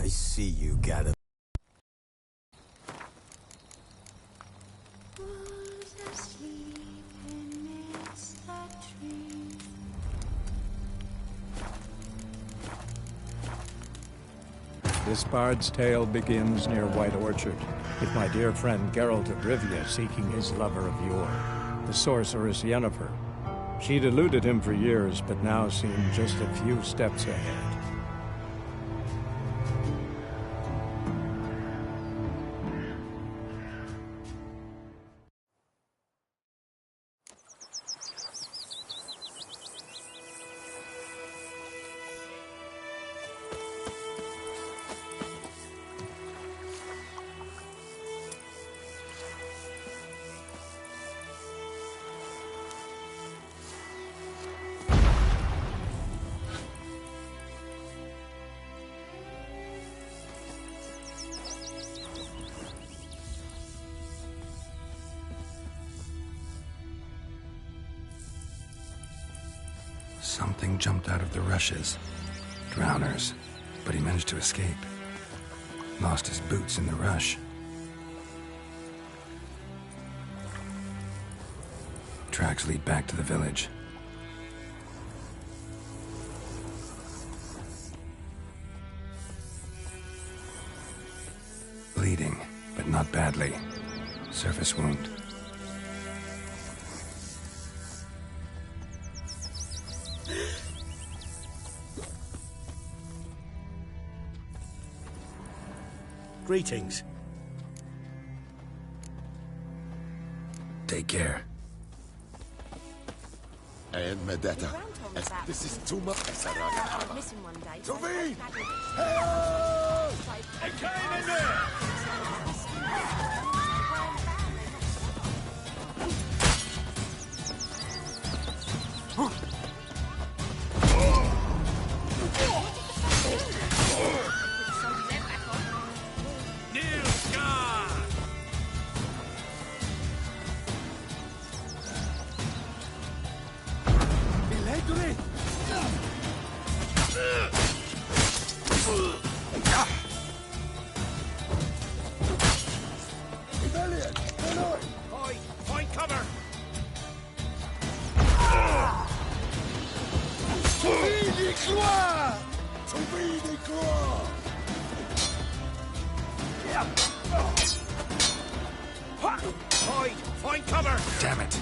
I see you got a... This bard's tale begins near White Orchard, with my dear friend Geralt of Rivia seeking his lover of yore, the sorceress Yennefer. She'd eluded him for years, but now seemed just a few steps ahead. Something jumped out of the rushes. Drowners. But he managed to escape. Lost his boots in the rush. Tracks lead back to the village. Bleeding, but not badly. Surface wound. Greetings. Take care. And Medetta. This is too much. I'm missing one day. Toby! Find cover! Hide! Find cover! Damn it.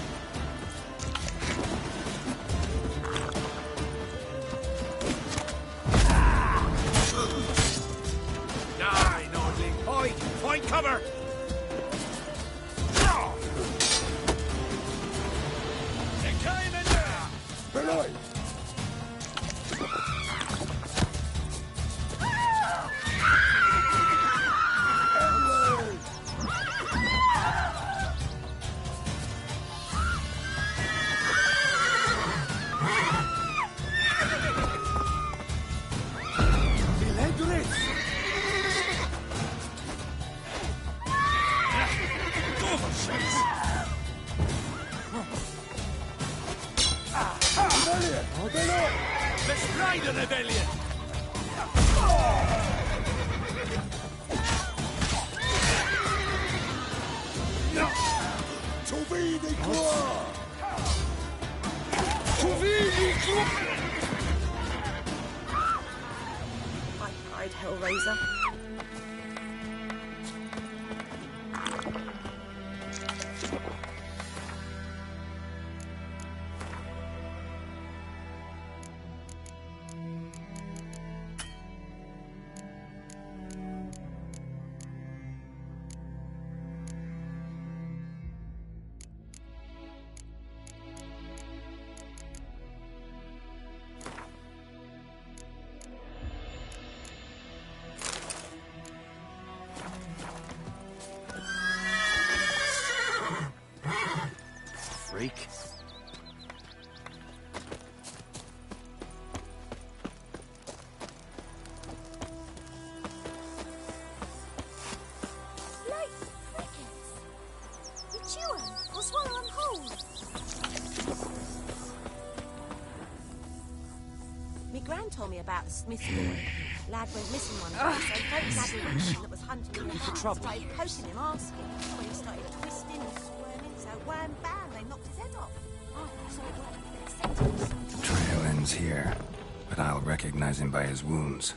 Die, Nordling! Hide! Find cover! Beloy! Let's ride the rebellion! I cried, Hellraiser. Freak. Me gran told me about the Smith boy. Lad went missing one day, so folks had a witch that was hunting in the park. Started poking him, asking. Well, he started twisting and squirming, so wham bam, they knocked his head off. Oh, so it worked with their sentence. The trail ends here, but I'll recognize him by his wounds.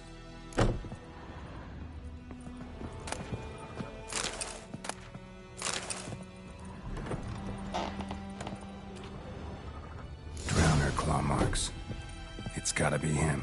Drowner claw marks. It's gotta be him.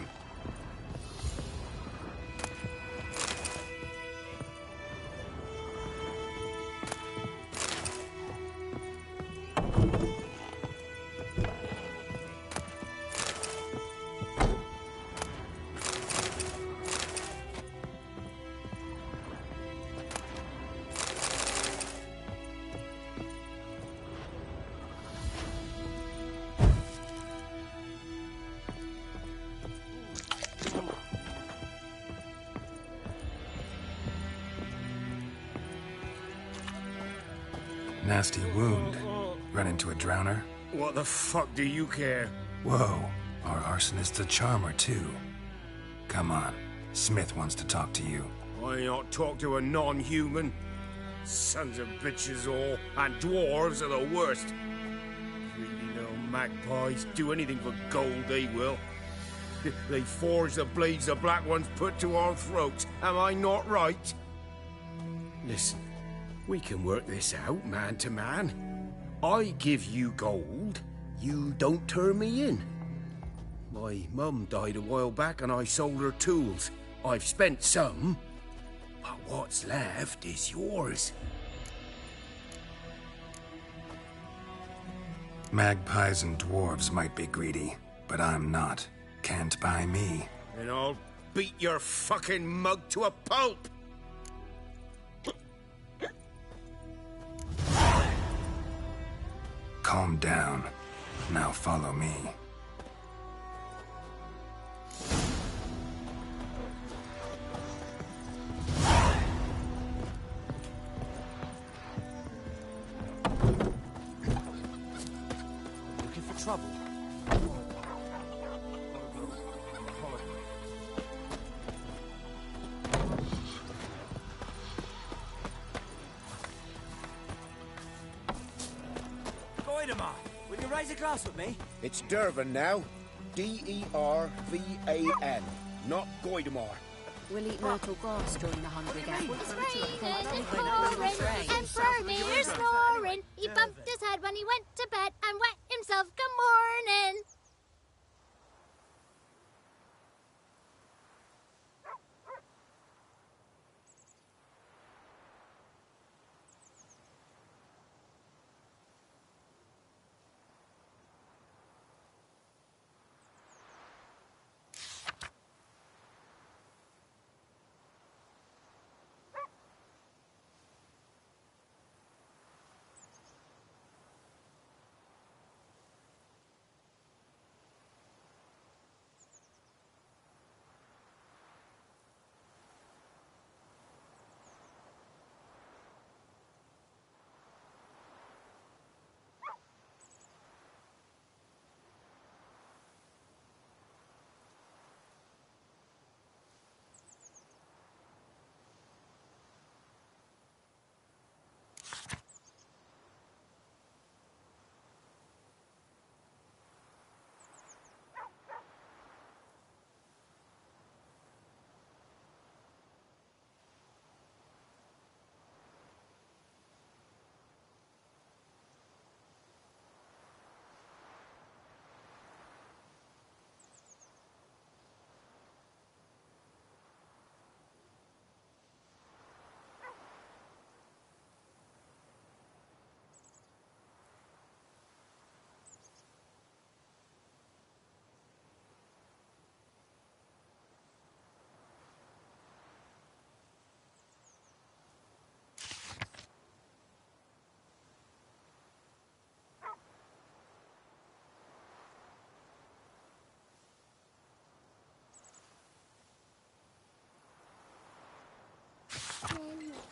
Nasty wound. Run into a drowner? What the fuck do you care? Whoa, our arsonist's a charmer too. Come on, Smith wants to talk to you. I not talk to a non-human. Sons of bitches all, and dwarves are the worst. Greedy little magpies do anything for gold, they will. They forge the blades the black ones put to our throats. Am I not right? Listen, we can work this out, man to man. I give you gold, you don't turn me in. My mum died a while back and I sold her tools. I've spent some, but what's left is yours. Magpies and dwarves might be greedy, but I'm not. Can't buy me. And I'll beat your fucking mug to a pulp! Calm down. Now follow me. Looking for trouble? Will you raise a glass with me? It's Dervan now. D-E-R-V-A-N. Not Goidamar. We'll eat myrtle grass during the Hungry Game. It's raining and pouring, and Bromir's snoring. He bumped his head when he went to bed and wet himself. Good morning.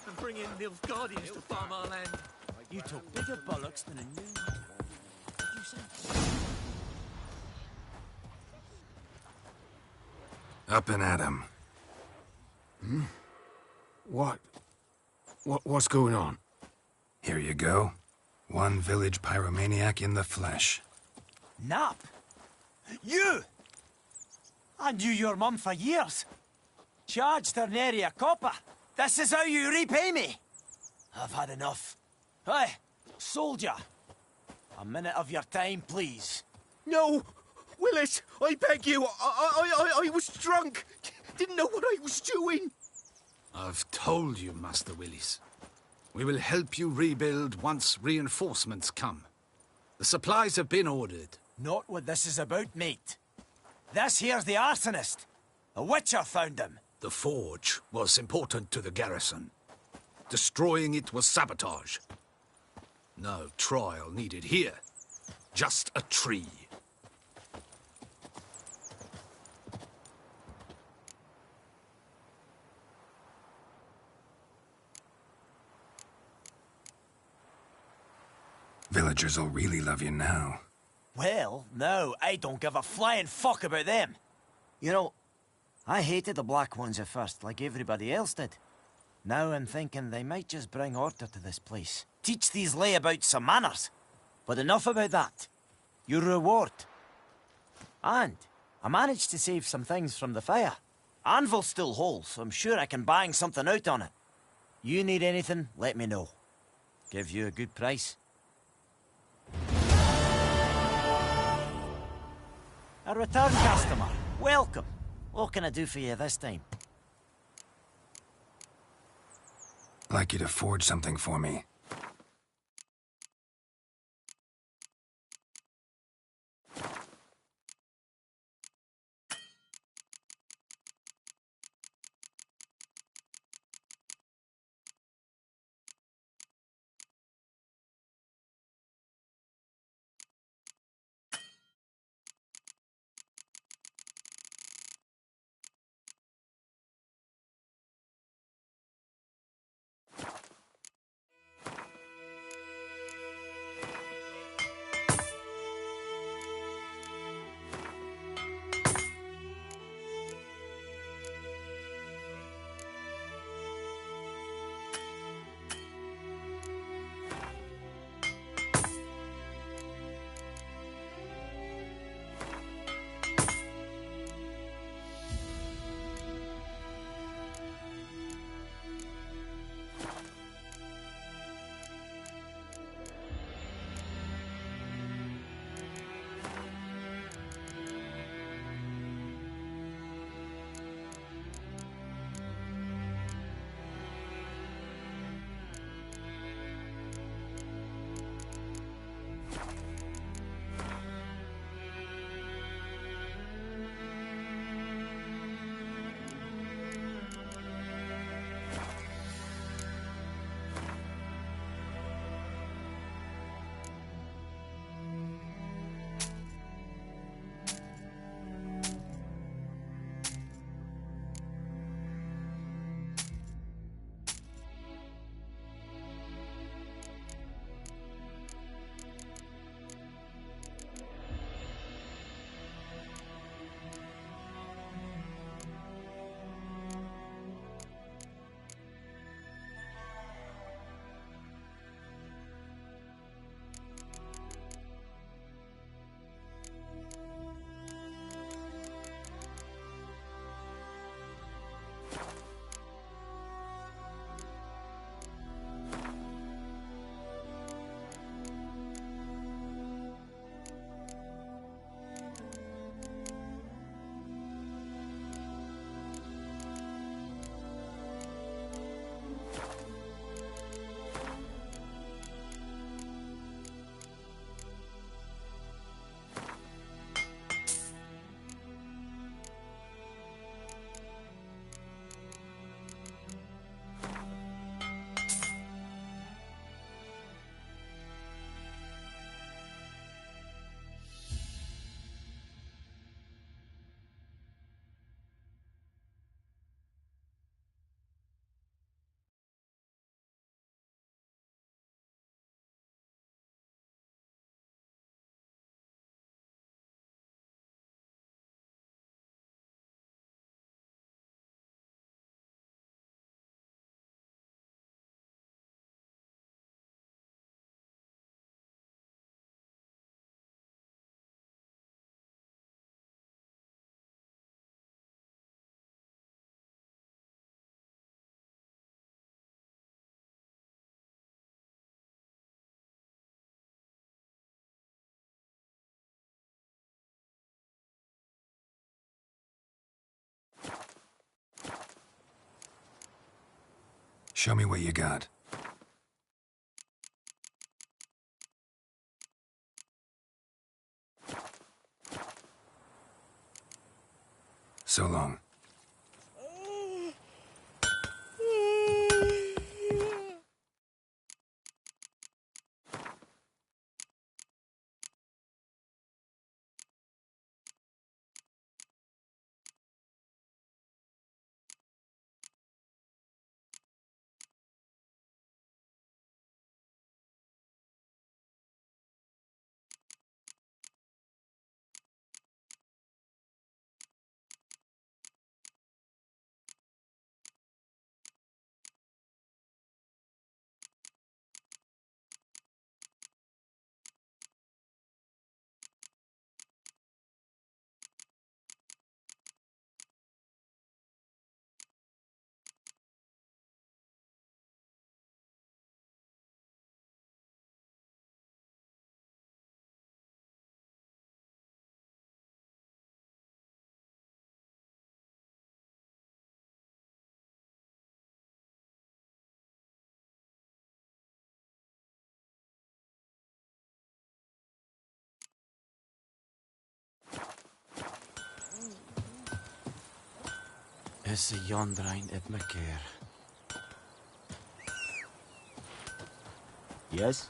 And bring in Nilfgaardians to farm our land. You talk bigger bollocks than a new... What did you say? Up and at him. What's going on? Here you go. One village pyromaniac in the flesh. Nap? You! I knew your mum for years. Charged her nary a copper. This is how you repay me. I've had enough. Hey, soldier. A minute of your time, please. No! Willis, I beg you, I was drunk. Didn't know what I was doing. I've told you, Master Willis. We will help you rebuild once reinforcements come. The supplies have been ordered. Not what this is about, mate. This here's the arsonist. A witcher found him. The forge was important to the garrison. Destroying it was sabotage. No trial needed here. Just a tree. Villagers will really love you now. Well, no, I don't give a flying fuck about them. You know, I hated the Black Ones at first, like everybody else did. Now I'm thinking they might just bring order to this place. Teach these layabouts some manners. But enough about that. Your reward. And I managed to save some things from the fire. Anvil's still whole, so I'm sure I can bang something out on it. You need anything, let me know. Give you a good price. A return customer. Welcome. What can I do for you this time? I'd like you to forge something for me. Show me what you got. So long. Is yonder ain't at my care. Yes?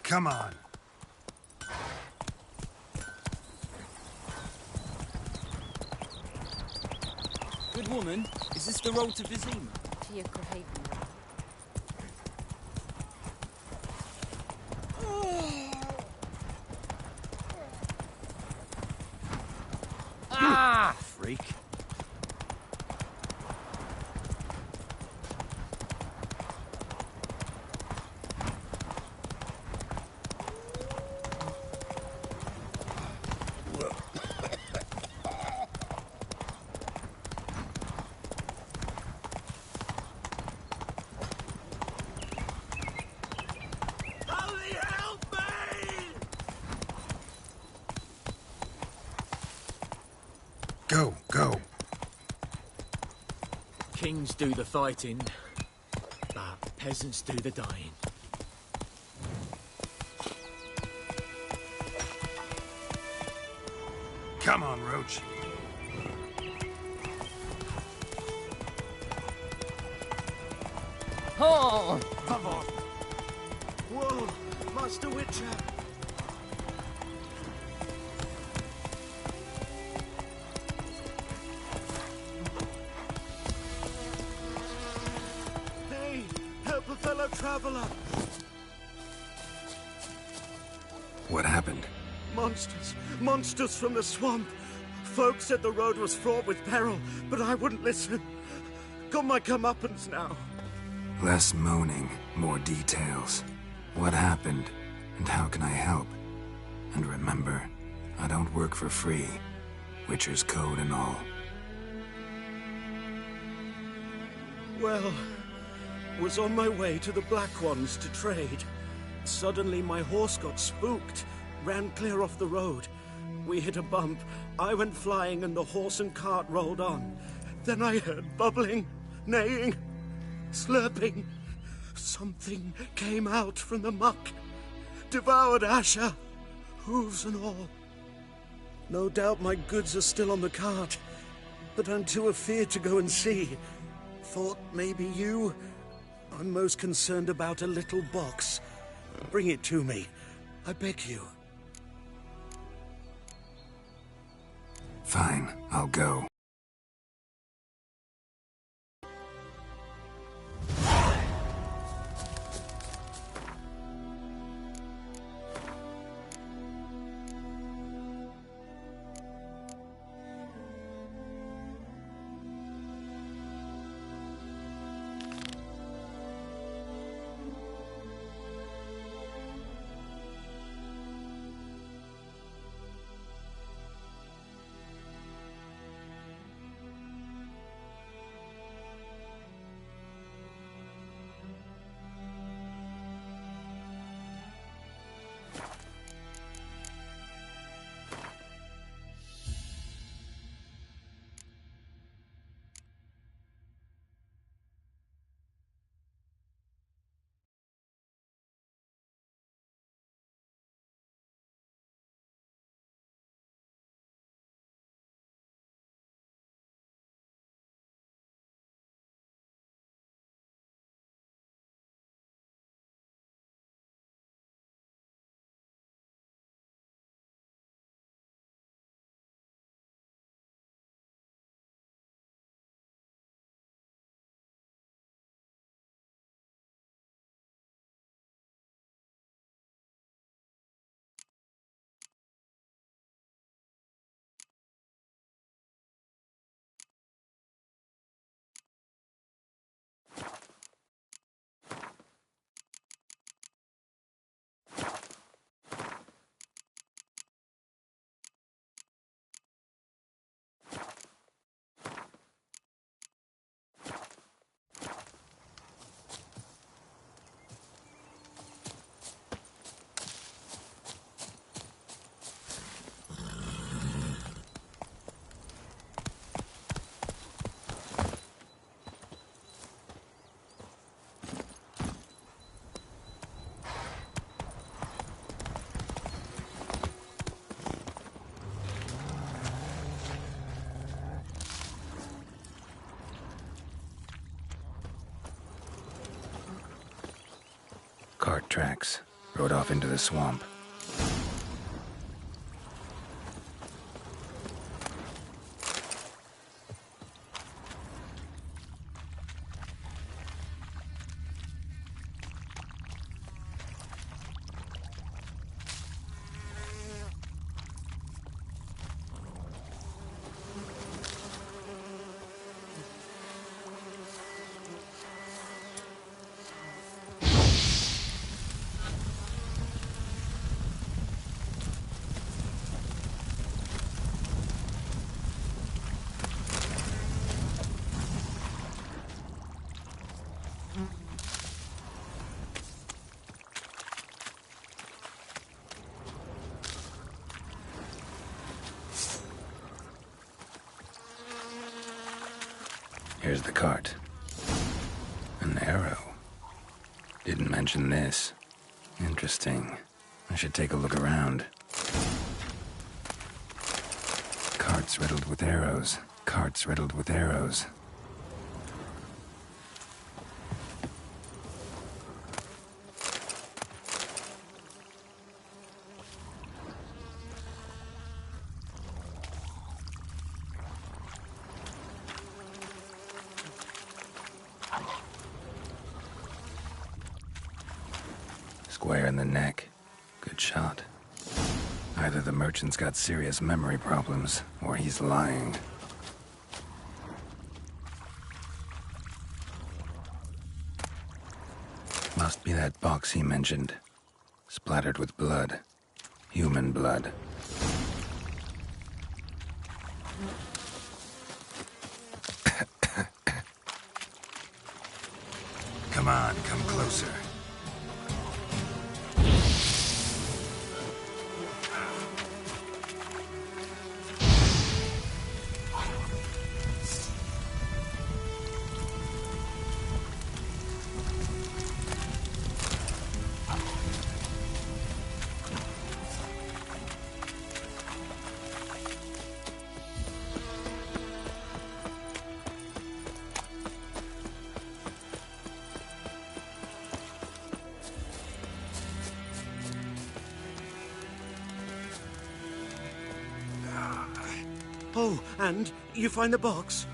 Come on. Good woman, is this the road to Vizima? To your Craven. Ah, freak. Go, go. Kings do the fighting, but peasants do the dying. Come on, Roach. Oh! Whoa, Master Witcher! Hey, help a fellow traveler! What happened? Monsters! Monsters from the swamp! Folk said the road was fraught with peril, but I wouldn't listen. Got my comeuppance now. Less moaning, more details. What happened, and how can I help? And remember, I don't work for free. Witcher's code and all. Well, was on my way to the Black Ones to trade. Suddenly my horse got spooked, ran clear off the road. We hit a bump, I went flying and the horse and cart rolled on. Then I heard bubbling, neighing, slurping. Something came out from the muck, devoured Asher, hooves and all. No doubt my goods are still on the cart, but I'm too afeard to go and see. Thought maybe you? I'm most concerned about a little box. Bring it to me, I beg you. Fine, I'll go. cart tracks. Rode off into the swamp. Here's the cart. An arrow. Didn't mention this. Interesting. I should take a look around. Carts riddled with arrows. Carts riddled with arrows. Square in the neck. Good shot. Either the merchant's got serious memory problems, or he's lying. Must be that box he mentioned. Splattered with blood. Human blood. Come on, come closer. Oh, and you find the box?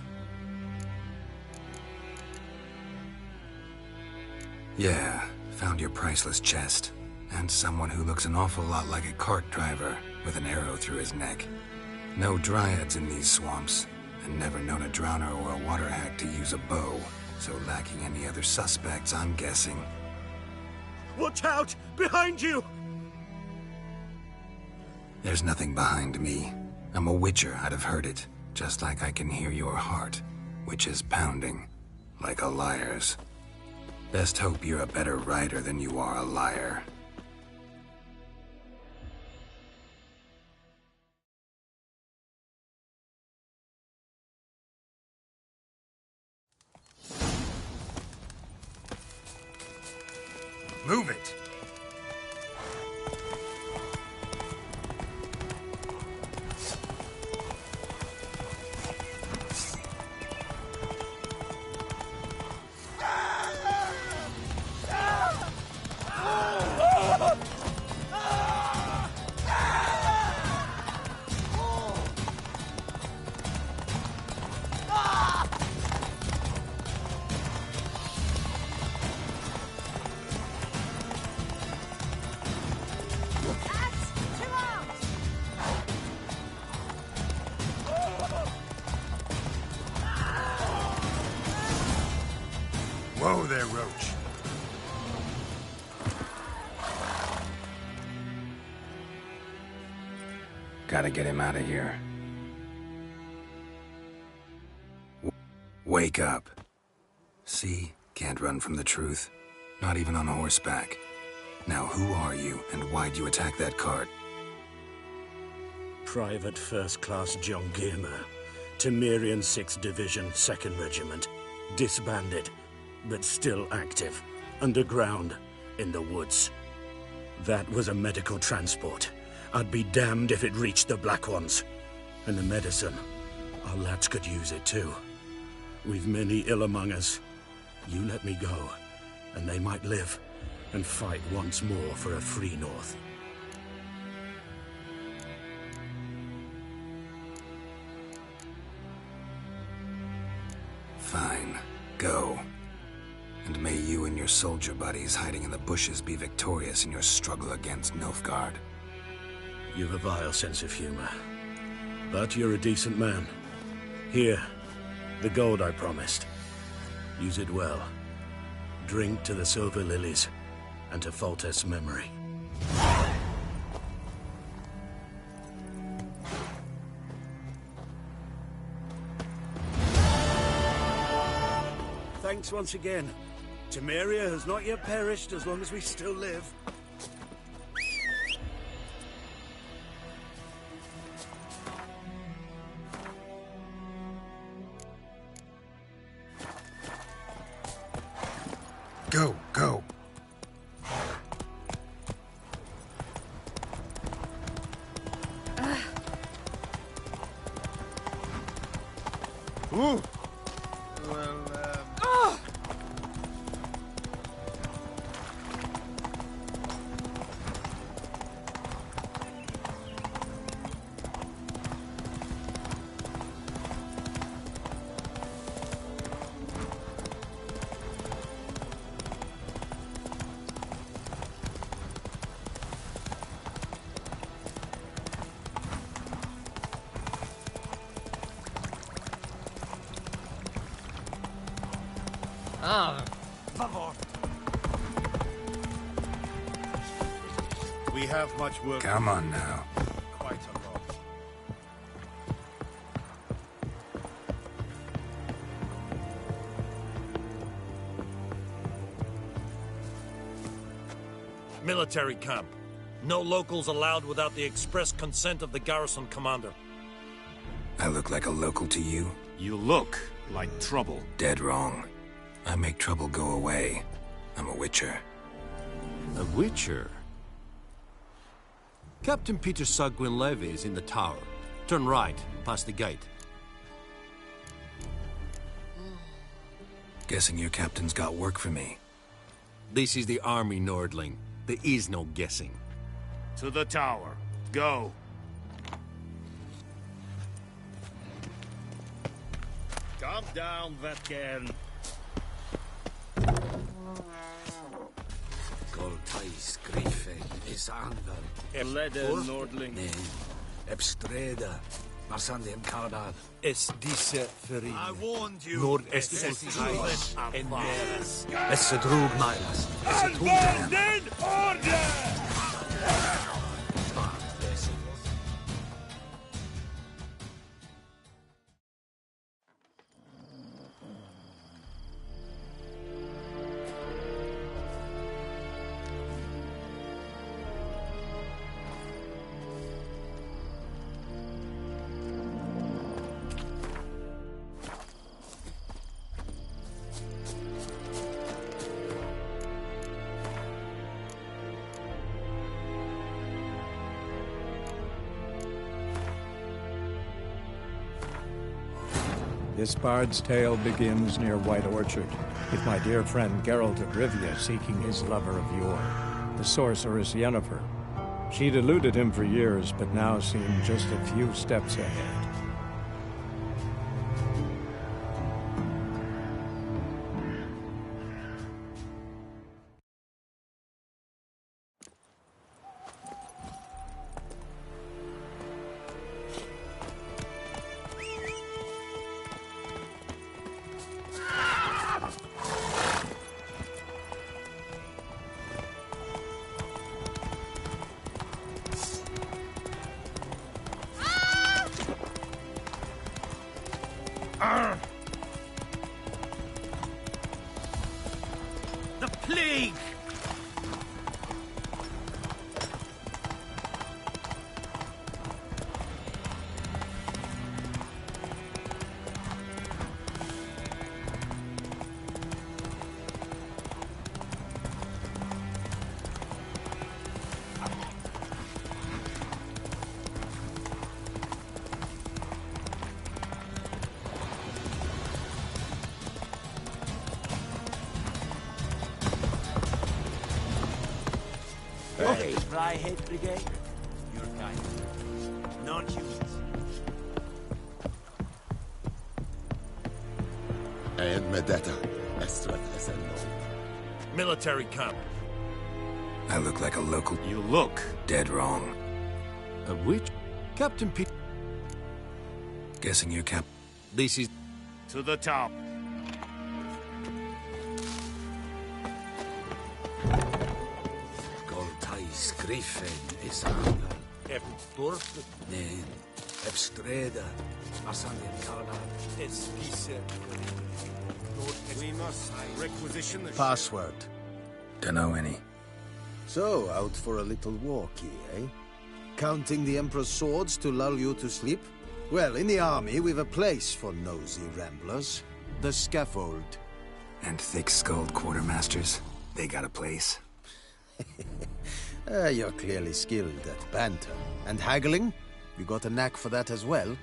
Yeah, found your priceless chest. And someone who looks an awful lot like a cart driver, with an arrow through his neck. No dryads in these swamps, and never known a drowner or a water hack to use a bow, so lacking any other suspects, I'm guessing. Watch out! Behind you! There's nothing behind me. I'm a witcher, I'd have heard it. Just like I can hear your heart, which is pounding, like a liar's. Best hope you're a better rider than you are a liar. Move it! Whoa there, Roach. Gotta get him out of here. Wake up. See? Can't run from the truth. Not even on horseback. Now who are you, and why'd you attack that cart? Private First Class John Gilmer, Temerian 6th Division, 2nd Regiment. Disbanded, but still active. Underground, in the woods. That was a medical transport. I'd be damned if it reached the Black Ones. And the medicine, our lads could use it too. We've many ill among us. You let me go, and they might live. and fight once more for a free North. Fine. Go. And may you and your soldier buddies hiding in the bushes be victorious in your struggle against Nilfgaard. You've a vile sense of humor. But you're a decent man. Here, the gold I promised. Use it well. Drink to the silver lilies, and to Foltest's memory. Thanks once again. Temeria has not yet perished as long as we still live. Go, go. Ooh. We have much work. Come on now. Quite a lot. Military camp. No locals allowed without the express consent of the garrison commander. I look like a local to you? You look like trouble. Dead wrong. I make trouble go away. I'm a witcher. A witcher? Captain Peter Sagwin Levy is in the tower. Turn right, past the gate. Guessing your captain's got work for me. This is the army, Nordling. There is no guessing. To the tower. Go. Calm down, Vetken. Goltais grife is anvel. Leder, Nordling. Nee, Ebstreda. Marsandem Cardal. Es diese Ferin. I warned you. Nord es Ultais en Neres. Es drug Milas. Es Golden Order! This bard's tale begins near White Orchard, with my dear friend Geralt of Rivia seeking his lover of yore, the sorceress Yennefer. She'd eluded him for years, but now seemed just a few steps ahead. The plague! Hey. Dry Head Brigade? Your kind. Non-humans. And Medetta. Estret SNO. Military camp. I look like a local. You look. Dead wrong. A witch? Captain P. Guessing you Cap. This is... To the top. Goltais Griffin is Ebdorf, Nen, Ebstreda, Asanincana, Espise. We must requisition the Password. Dunno any. So, out for a little walkie, eh? Counting the Emperor's swords to lull you to sleep? Well, in the army, we've a place for nosy ramblers. The scaffold. And thick-skulled quartermasters, they got a place. You're clearly skilled at banter. And haggling? You got a knack for that as well?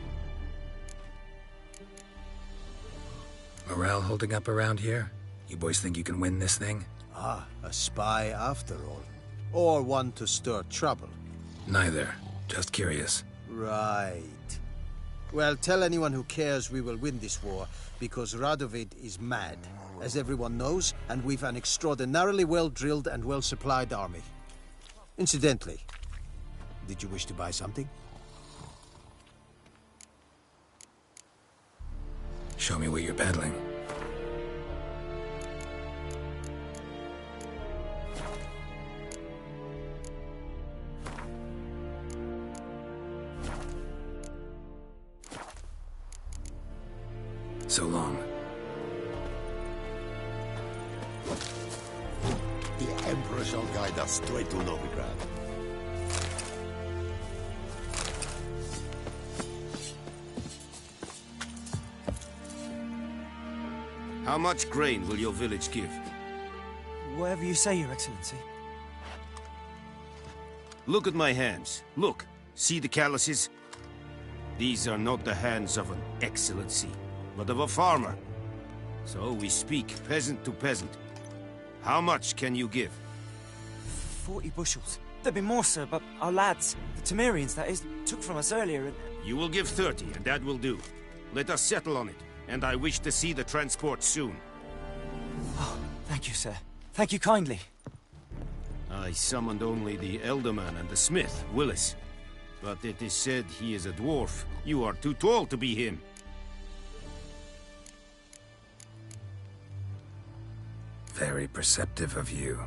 Morale holding up around here? You boys think you can win this thing? Ah, a spy after all. Or one to stir trouble. Neither. Just curious. Right. Well, tell anyone who cares we will win this war, because Radovid is mad, as everyone knows, and we've an extraordinarily well-drilled and well-supplied army. Incidentally, did you wish to buy something? Show me what you're peddling. So long. The Emperor shall guide us straight to Novigrad. How much grain will your village give? Whatever you say, Your Excellency. Look at my hands. Look. See the calluses? These are not the hands of an excellency, but of a farmer. So we speak peasant to peasant. How much can you give? 40 bushels. There'd be more, sir, but our lads, the Temerians, that is, took from us earlier and... You will give 30, and that will do. Let us settle on it, and I wish to see the transport soon. Oh, thank you, sir. Thank you kindly. I summoned only the Elderman and the smith, Willis. But it is said he is a dwarf. You are too tall to be him. Very perceptive of you.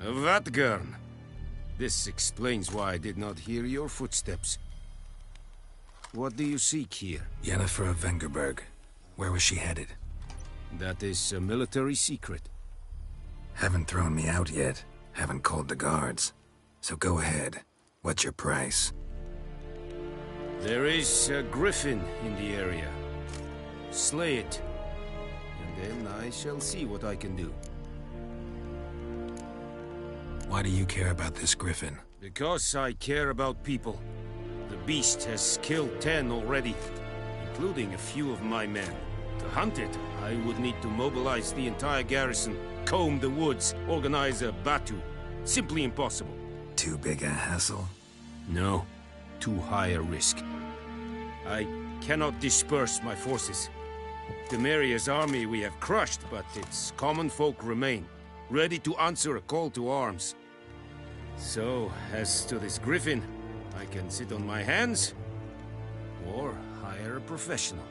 Vatgern. This explains why I did not hear your footsteps. What do you seek here? Yennefer of Vengerberg. Where was she headed? That is a military secret. Haven't thrown me out yet. Haven't called the guards. So go ahead. What's your price? There is a griffin in the area. Slay it. And then I shall see what I can do. Why do you care about this griffin? Because I care about people. The beast has killed 10 already, including a few of my men. To hunt it, I would need to mobilize the entire garrison, comb the woods, organize a batu. Simply impossible. Too big a hassle? No. Too high a risk. I cannot disperse my forces. Temeria's army we have crushed, but its common folk remain, ready to answer a call to arms. So, as to this griffin, I can sit on my hands, or hire a professional.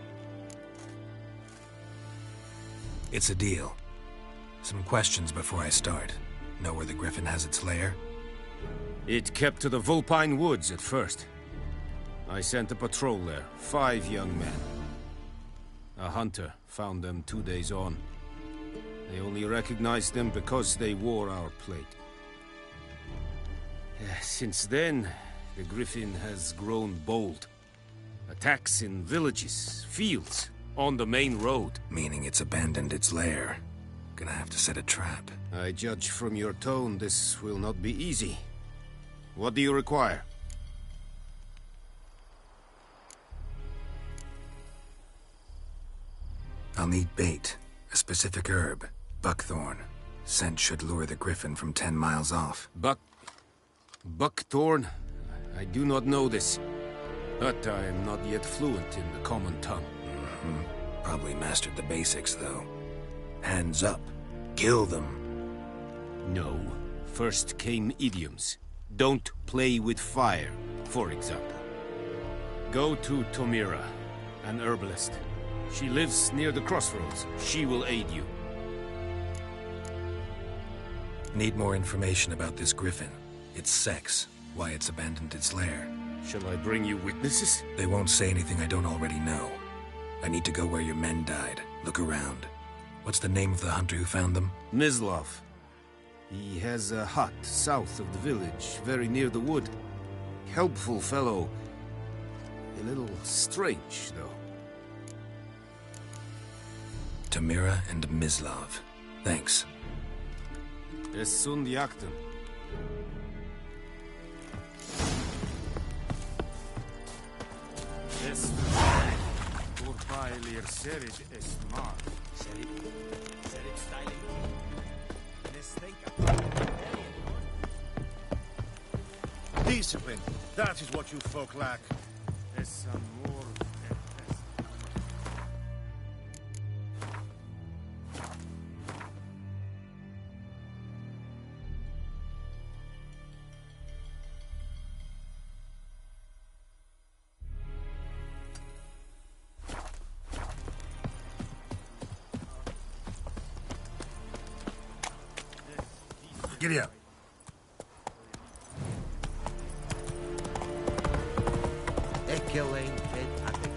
It's a deal. Some questions before I start. Know where the griffin has its lair? It kept to the Vulpine Woods at first. I sent a patrol there, 5 young men. A hunter found them 2 days on. They only recognized them because they wore our plate. Since then, the griffin has grown bold. Attacks in villages, fields, on the main road. Meaning it's abandoned its lair. Gonna have to set a trap. I judge from your tone this will not be easy. What do you require? I'll need bait, a specific herb. Buckthorn. Scent should lure the griffin from 10 miles off. Buckthorn? I do not know this. But I am not yet fluent in the common tongue. Probably mastered the basics, though. Hands up. Kill them. No. First came idioms. Don't play with fire, for example. Go to Tomira, an herbalist. She lives near the crossroads. She will aid you. Need more information about this griffin. Its sex, why it's abandoned its lair. Shall I bring you witnesses? They won't say anything I don't already know. I need to go where your men died. Look around. What's the name of the hunter who found them? Mislav. He has a hut south of the village, very near the wood. Helpful fellow. A little strange, though. Tamira and Mislav. Thanks. Es sunt jakten. Es Urpailir serit es mar. Serit styling. Discipline. That is what you folk lack. Es amor. Giddy up. Echoing head at the gate.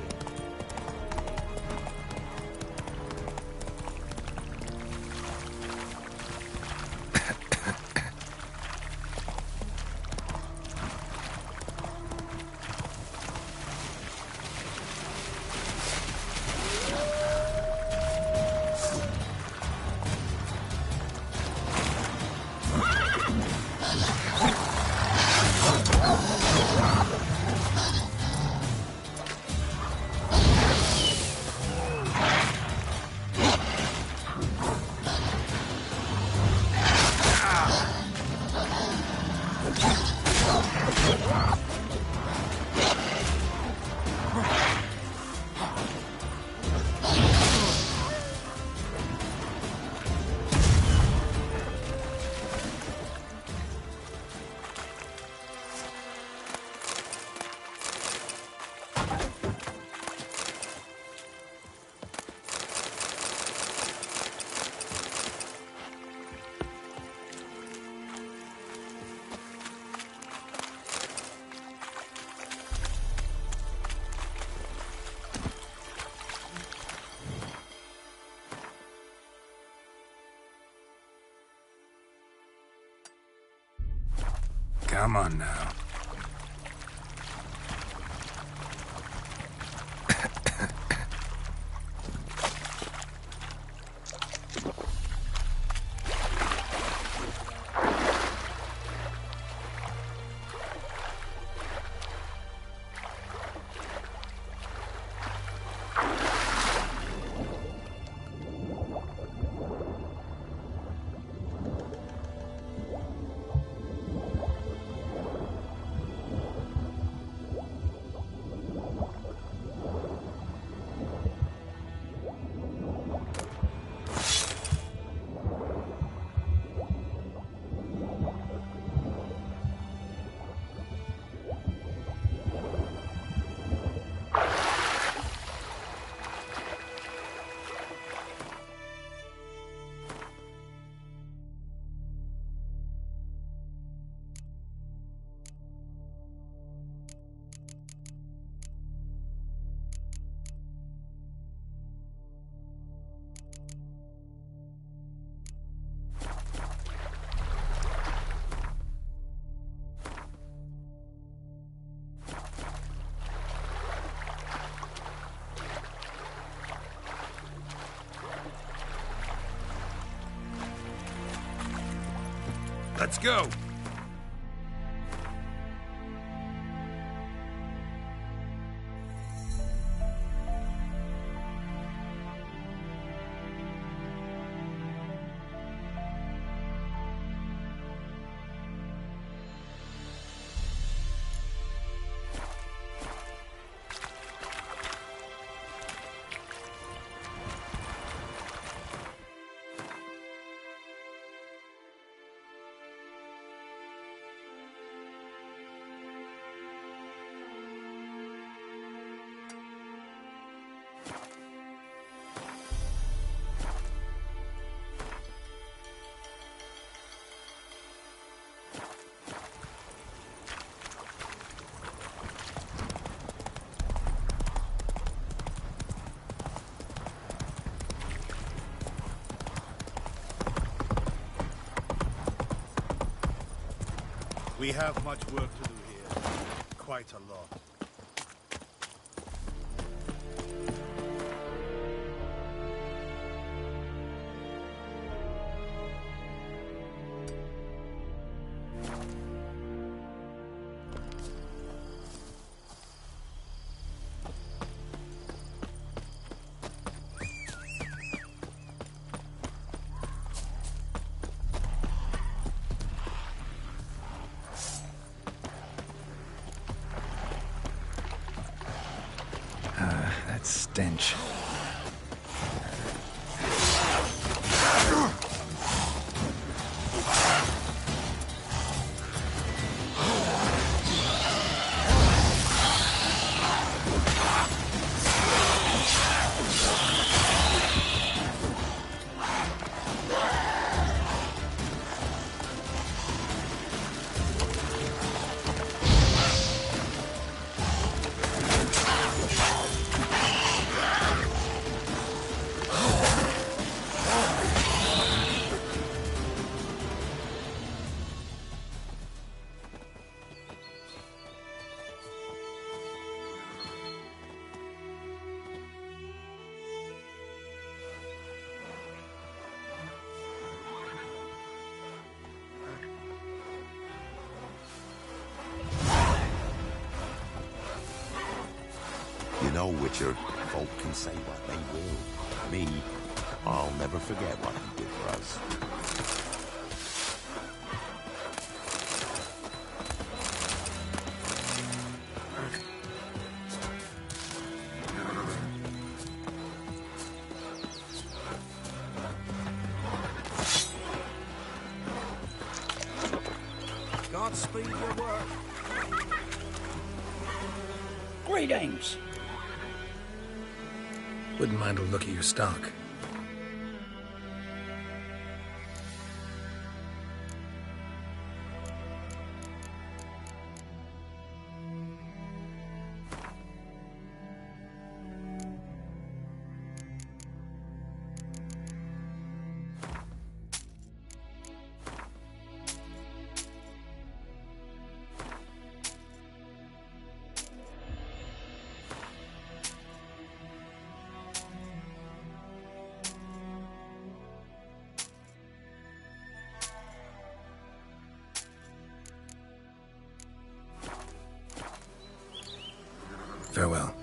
Come on now. Let's go! We have much work to do here. Quite a lot. That stench. You know, Witcher, folk can say what they will. Me, I'll never forget what you did for us. Godspeed your work. Greetings. Wouldn't mind a look at your stock. Farewell.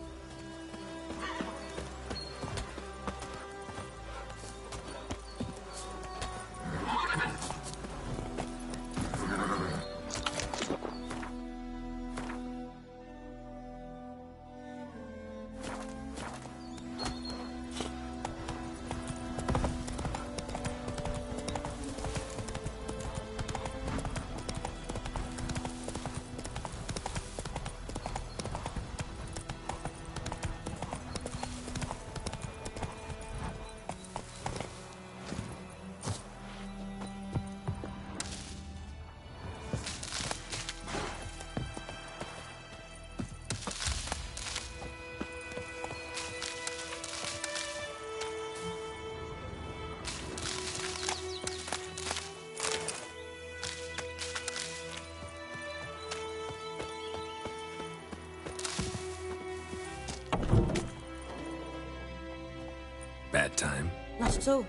Bad time? Not at all.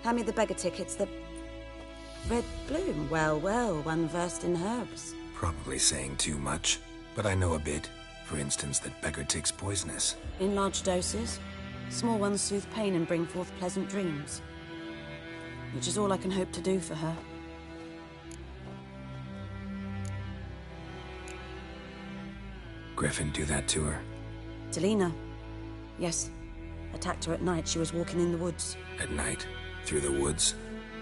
Hand me the beggar tickets, the red bloom. Well, well, one versed in herbs. Probably saying too much, but I know a bit. For instance, that beggar tick's poisonous. In large doses. Small ones soothe pain and bring forth pleasant dreams. Which is all I can hope to do for her. Griffin do that to her? Delina. Yes. Attacked her at night. She was walking in the woods. At night? Through the woods?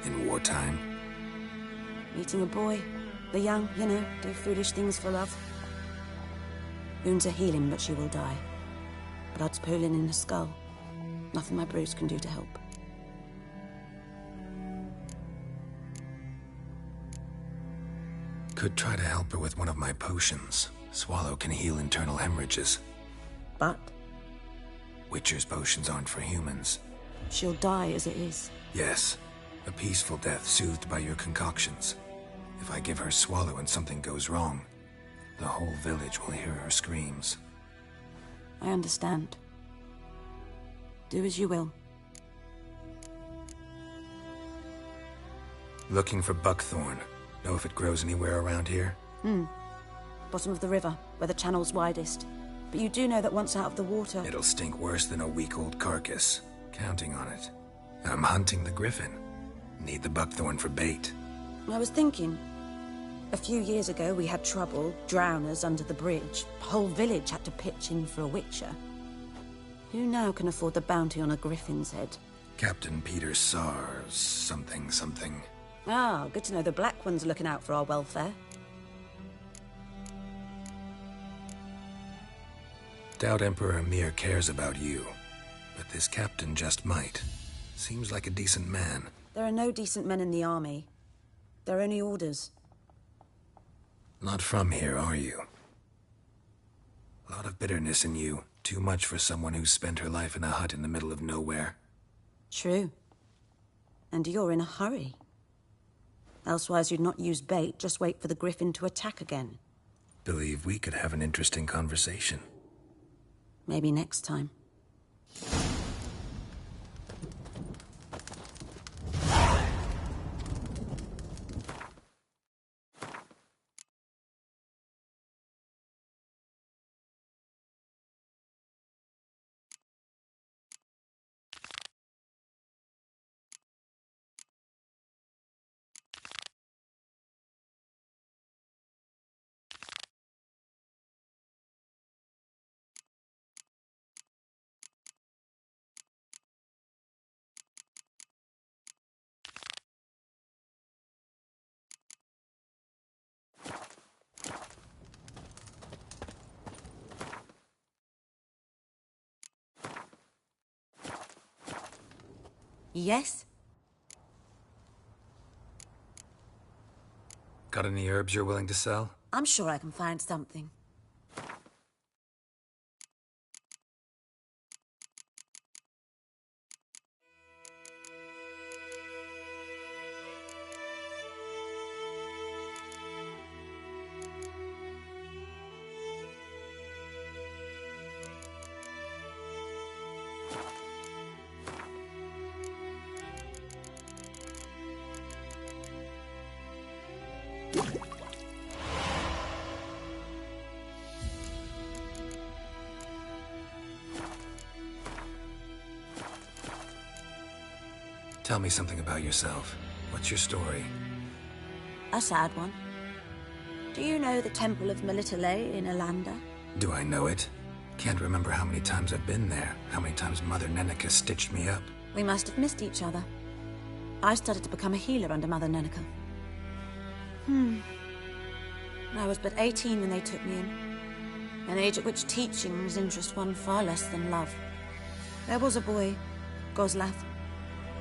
In wartime? Meeting a boy. The young, you know, do foolish things for love. Wounds are healing, but she will die. Blood's pooling in her skull. Nothing my bruise can do to help. Could try to help her with one of my potions. Swallow can heal internal hemorrhages. But? Witcher's potions aren't for humans. She'll die as it is. Yes. A peaceful death soothed by your concoctions. If I give her Swallow and something goes wrong, the whole village will hear her screams. I understand. Do as you will. Looking for buckthorn. Know if it grows anywhere around here? Bottom of the river, where the channel's widest. But you do know that once out of the water... It'll stink worse than a week-old carcass. Counting on it. I'm hunting the griffin. Need the buckthorn for bait. I was thinking... A few years ago, we had trouble, drowners under the bridge. The whole village had to pitch in for a witcher. Who now can afford the bounty on a griffin's head? Captain Peter Sars, something. Ah, good to know the Black One's looking out for our welfare. Doubt Emperor Mir cares about you, but this captain just might. Seems like a decent man. There are no decent men in the army. They're only orders. Not from here, are you? A lot of bitterness in you. Too much for someone who's spent her life in a hut in the middle of nowhere. True. And you're in a hurry. Elsewise you'd not use bait, just wait for the griffin to attack again. Believe we could have an interesting conversation. Maybe next time. Yes? Got any herbs you're willing to sell? I'm sure I can find something. Tell me something about yourself. What's your story? A sad one. Do you know the Temple of Melitele in Alanda? Do I know it? Can't remember how many times I've been there, how many times Mother Neneka stitched me up. We must have missed each other. I started to become a healer under Mother Neneka. I was but 18 when they took me in. An age at which teachings interest one far less than love. There was a boy, Goslav.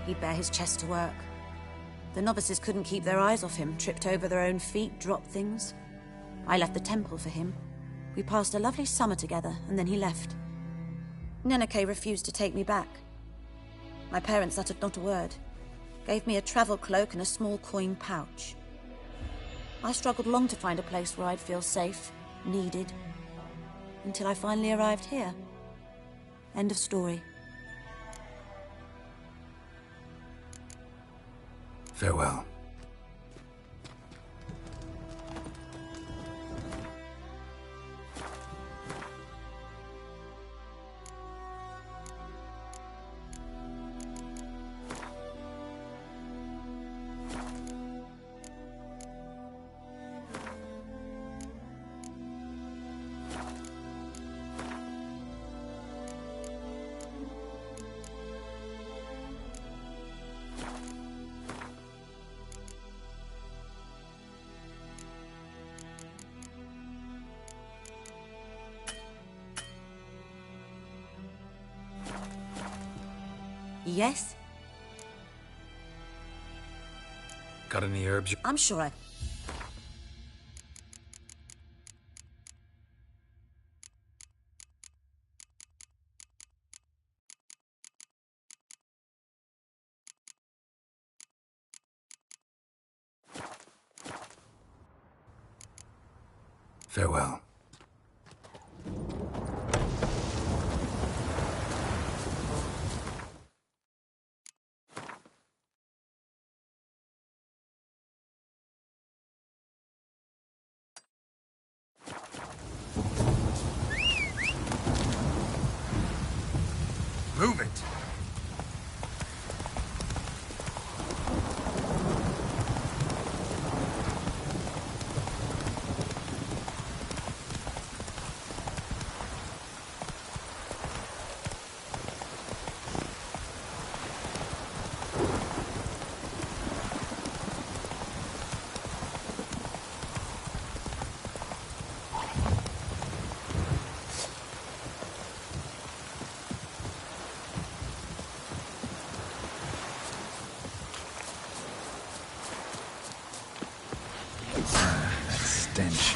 He'd bare his chest to work. The novices couldn't keep their eyes off him, tripped over their own feet, dropped things. I left the temple for him. We passed a lovely summer together, and then he left. Neneke refused to take me back. My parents uttered not a word. Gave me a travel cloak and a small coin pouch. I struggled long to find a place where I'd feel safe, needed, until I finally arrived here. End of story. Farewell. Yes? Got any herbs? I'm sure I... Farewell. Move it! That stench.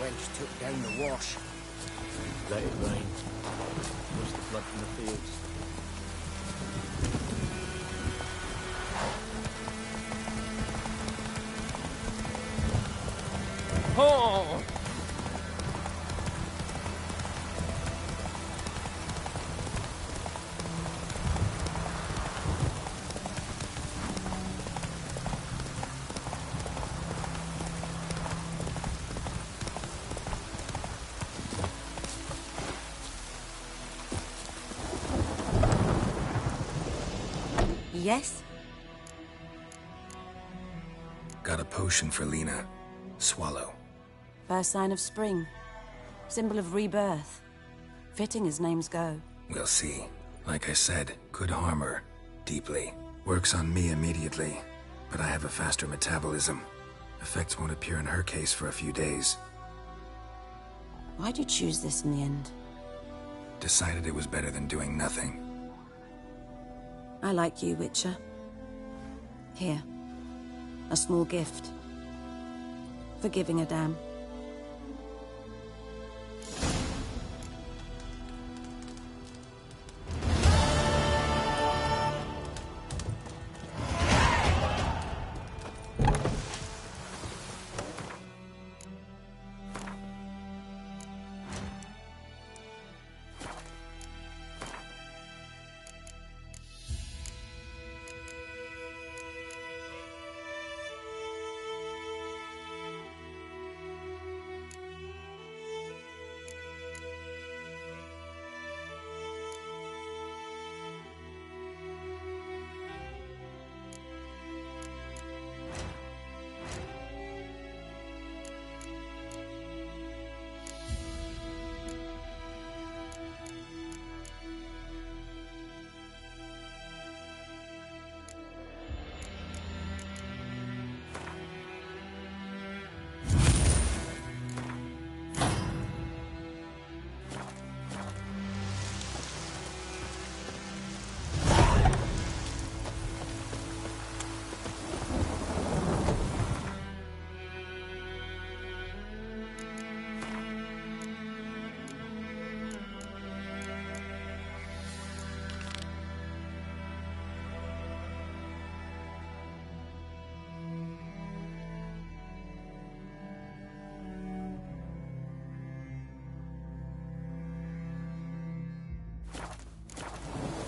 Wench took down the wash. Let it rain. Wash the flood from the fields. Oh! Yes? Got a potion for Lena. Swallow. First sign of spring. Symbol of rebirth. Fitting as names go. We'll see. Like I said, could harm her. Deeply. Works on me immediately, but I have a faster metabolism. Effects won't appear in her case for a few days. Why'd you choose this in the end? Decided it was better than doing nothing. I like you, Witcher. Here. A small gift. For giving a damn.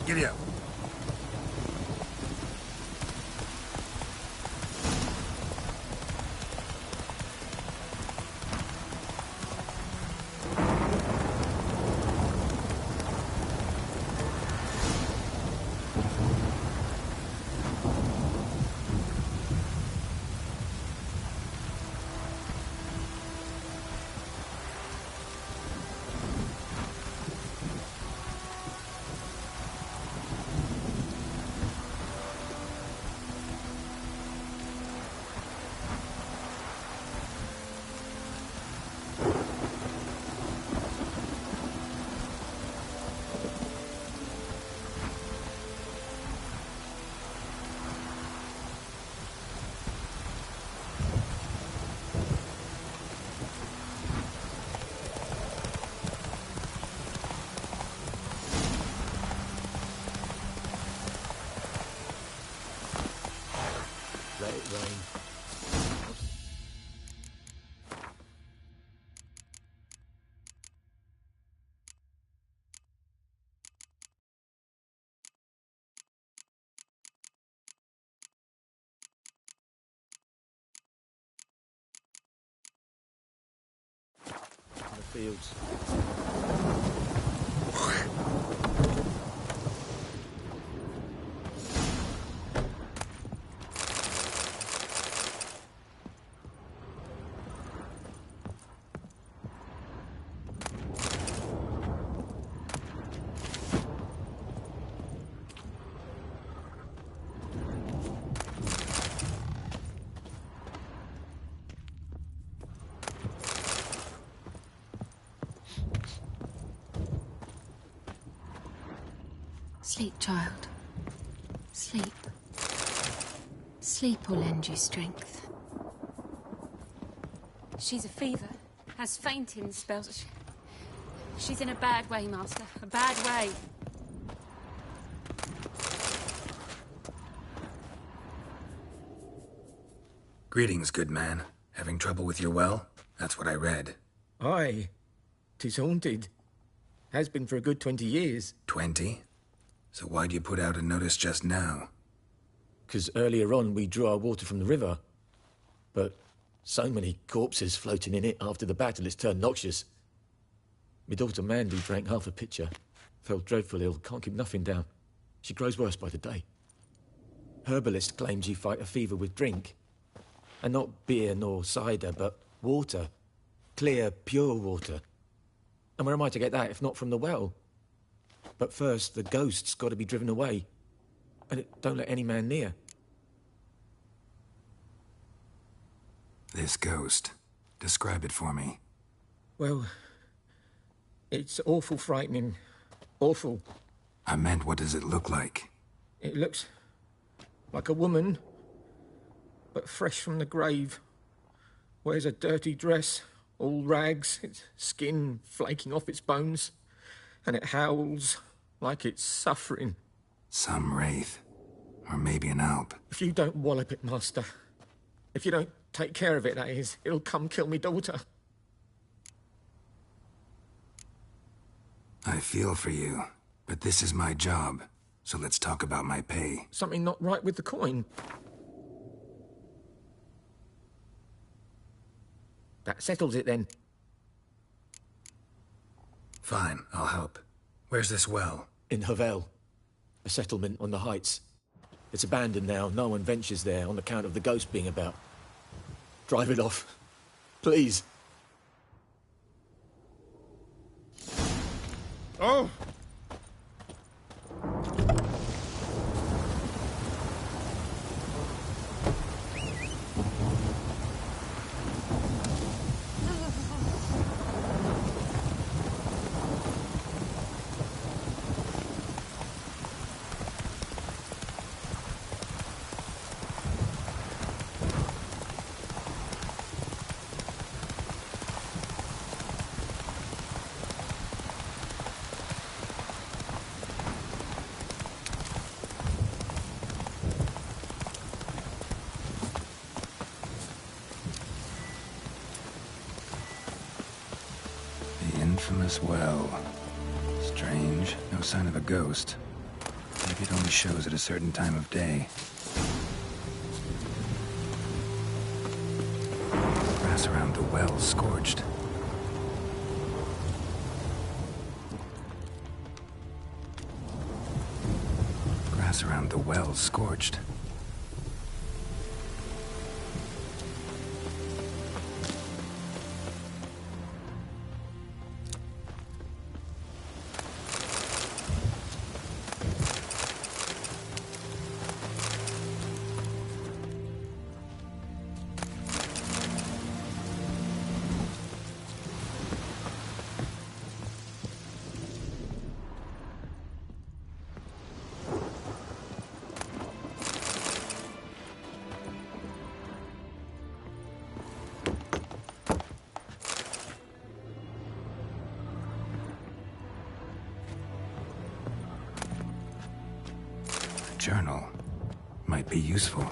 Giddy up. let it rain. In the fields. Sleep, child. Sleep. Sleep will lend you strength. She's a fever, has fainting spells. She's in a bad way, Master. A bad way. Greetings, good man. Having trouble with your well? That's what I read. Aye. 'Tis haunted. Has been for a good 20 years. 20? So why'd you put out a notice just now? 'Cause earlier on we drew our water from the river. But so many corpses floating in it after the battle, it's turned noxious. My daughter Mandy drank half a pitcher. Fell dreadful ill, can't keep nothing down. She grows worse by the day. Herbalist claims you fight a fever with drink. And not beer nor cider, but water. Clear, pure water. And where am I to get that if not from the well? But first, the ghost's got to be driven away. And it don't let any man near. This ghost. Describe it for me. Well, it's awful frightening. Awful. I meant, what does it look like? It looks like a woman, but fresh from the grave. Wears a dirty dress, all rags, its skin flaking off its bones. And it howls like it's suffering. Some wraith. Or maybe an alp. If you don't wallop it, Master. If you don't take care of it, that is, it'll come kill me daughter. I feel for you, but this is my job. So let's talk about my pay. Something not right with the coin. That settles it then. Fine, I'll help. Where's this well? In Havel. A settlement on the heights. It's abandoned now. No one ventures there on account of the ghost being about. Drive it off. Please. Oh! Infamous well. Strange. No sign of a ghost. Maybe it only shows at a certain time of day. Grass around the well scorched. Grass around the well scorched. Journal might be useful.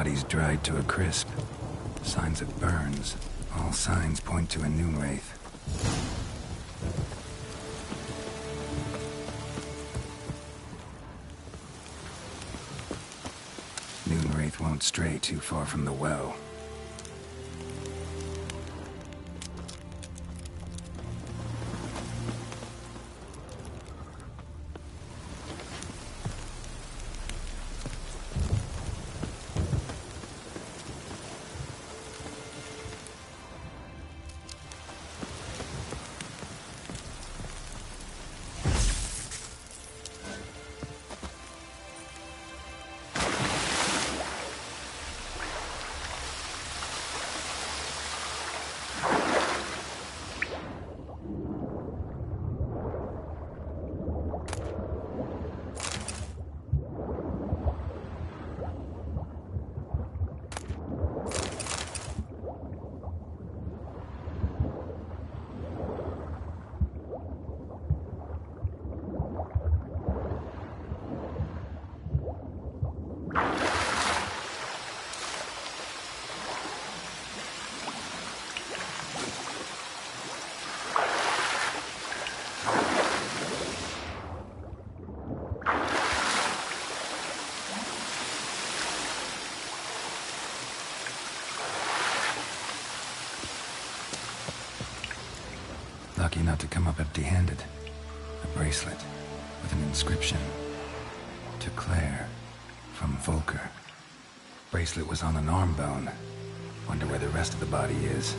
body's dried to a crisp. Signs of burns. All signs point to a noon wraith. Noon wraith won't stray too far from the well. Lucky not to come up empty-handed. A bracelet with an inscription. To Claire, from Volker. Bracelet was on an arm bone. Wonder where the rest of the body is.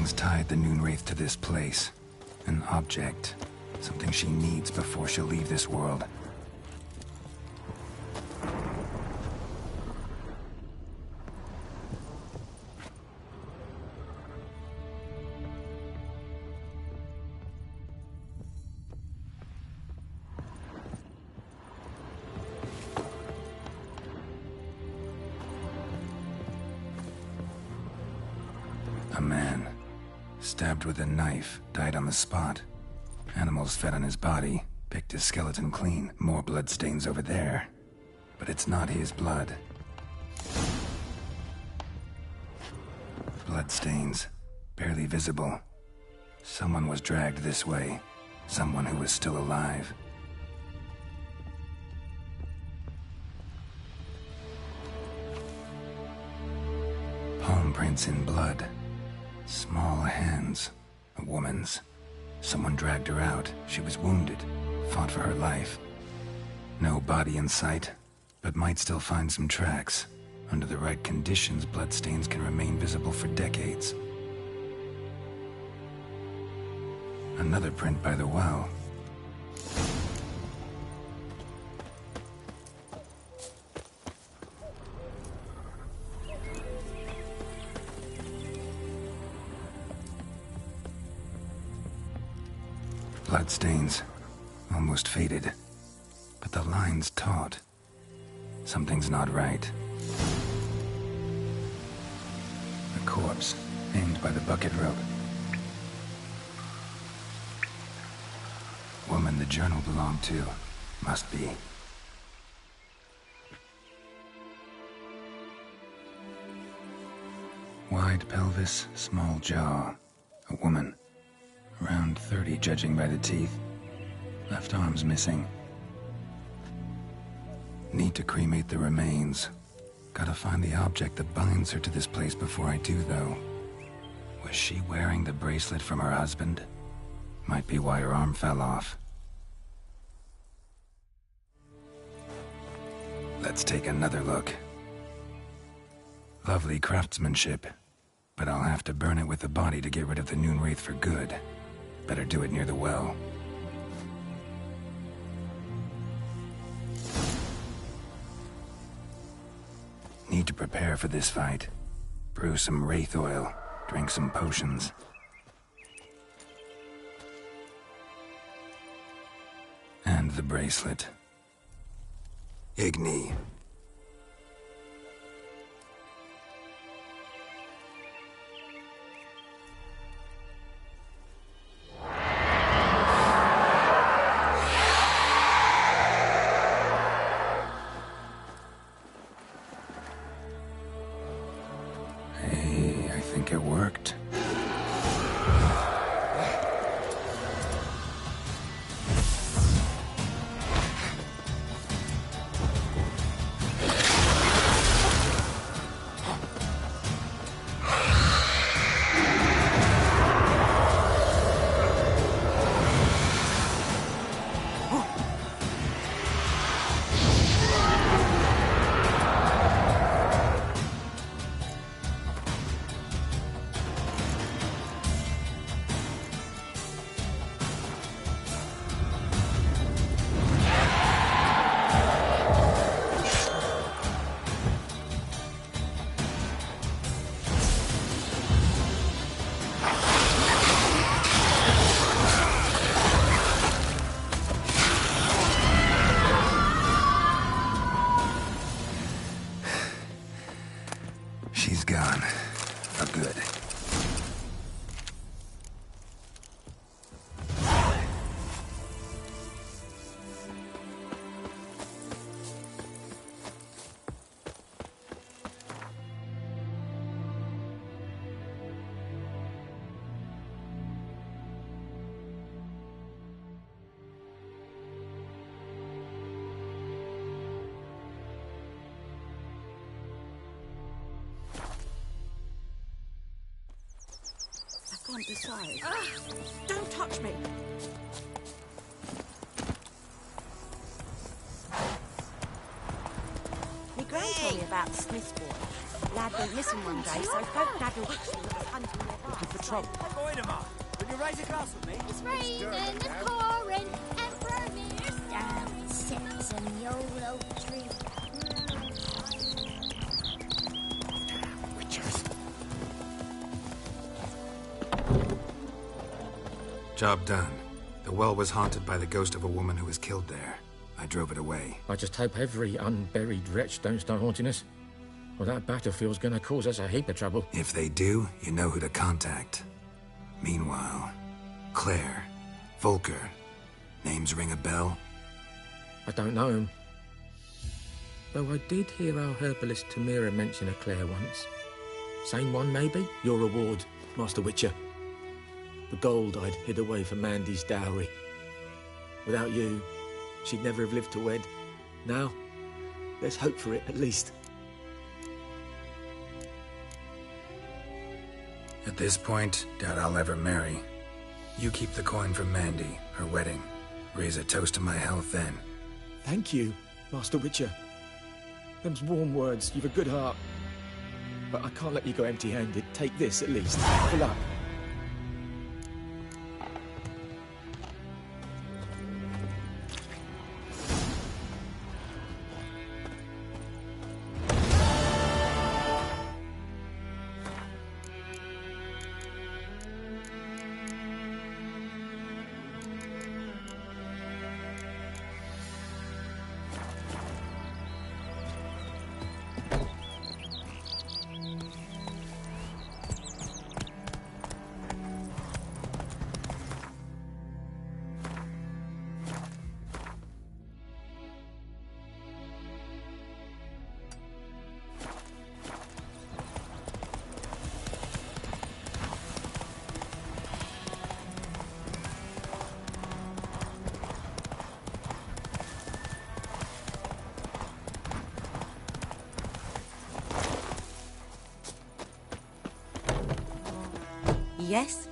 Something's tied the Noonwraith to this place. An object. Something she needs before she'll leave this world. A man, stabbed with a knife, died on the spot. Animals fed on his body, picked his skeleton clean. More bloodstains over there. But it's not his blood. Bloodstains, barely visible. Someone was dragged this way. Someone who was still alive. Palm prints in blood. Small hands. A woman's. Someone dragged her out. She was wounded. Fought for her life. No body in sight, but might still find some tracks. Under the right conditions, bloodstains can remain visible for decades. Another print by the well. Bloodstains, almost faded, but the line's taut. Something's not right. A corpse, aimed by the bucket rope. Woman the journal belonged to, must be. Wide pelvis, small jaw. A woman. Around 30, judging by the teeth. Left arm's missing. Need to cremate the remains. Gotta find the object that binds her to this place before I do, though. Was she wearing the bracelet from her husband? Might be why her arm fell off. Let's take another look. Lovely craftsmanship, but I'll have to burn it with the body to get rid of the Noonwraith for good. Better do it near the well. Need to prepare for this fight. Brew some wraith oil, drink some potions. And the bracelet. Igni. Hey, I think it worked. She's gone. For good. I can't decide. Don't touch me! My gran told me about the Smith's boy. Lad went missing one day, so folk gathered witch that was hunting their trouble. Go in, Ma. Will you rise across with me? It's raining and pouring, Emperor Mears down sits in the old oak tree. Job done. The well was haunted by the ghost of a woman who was killed there. I drove it away. I just hope every unburied wretch don't start haunting us. Well, that battlefield's gonna cause us a heap of trouble. If they do, you know who to contact. Meanwhile, Claire, Volker, names ring a bell? I don't know him. Though I did hear our herbalist Tamira mention a Claire once. Same one, maybe? Your reward, Master Witcher. The gold I'd hid away for Mandy's dowry. Without you, she'd never have lived to wed. Now, let's hope for it, at least. At this point, doubt I'll ever marry. You keep the coin from Mandy, her wedding. Raise a toast to my health then. Thank you, Master Witcher. Them's warm words. You've a good heart. But I can't let you go empty-handed. Take this, at least. Good luck. Yes?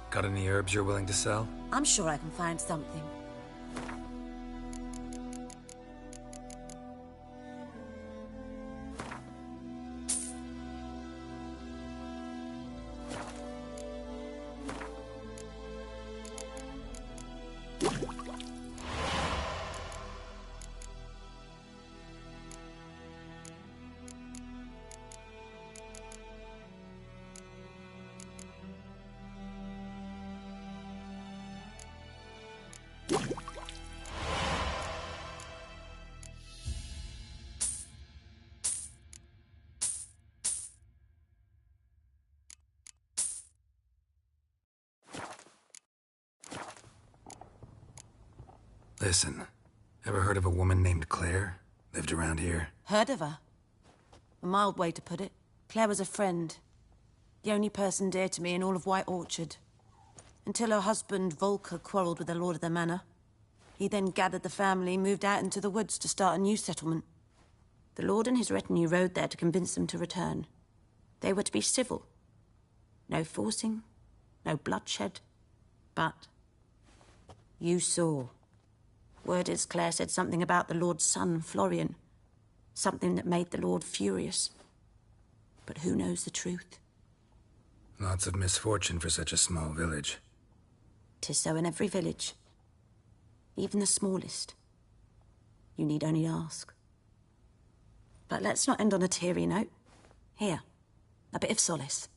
Got any herbs you're willing to sell? I'm sure I can find something. Listen, ever heard of a woman named Claire? Lived around here? Heard of her? A mild way to put it. Claire was a friend. The only person dear to me in all of White Orchard. Until her husband, Volker, quarreled with the lord of the manor. He then gathered the family, moved out into the woods to start a new settlement. The lord and his retinue rode there to convince them to return. They were to be civil. No forcing, no bloodshed. But you saw. Word is Claire said something about the Lord's son, Florian. Something that made the Lord furious. But who knows the truth? Lots of misfortune for such a small village. 'Tis so in every village. Even the smallest. You need only ask. But let's not end on a teary note. Here, a bit of solace.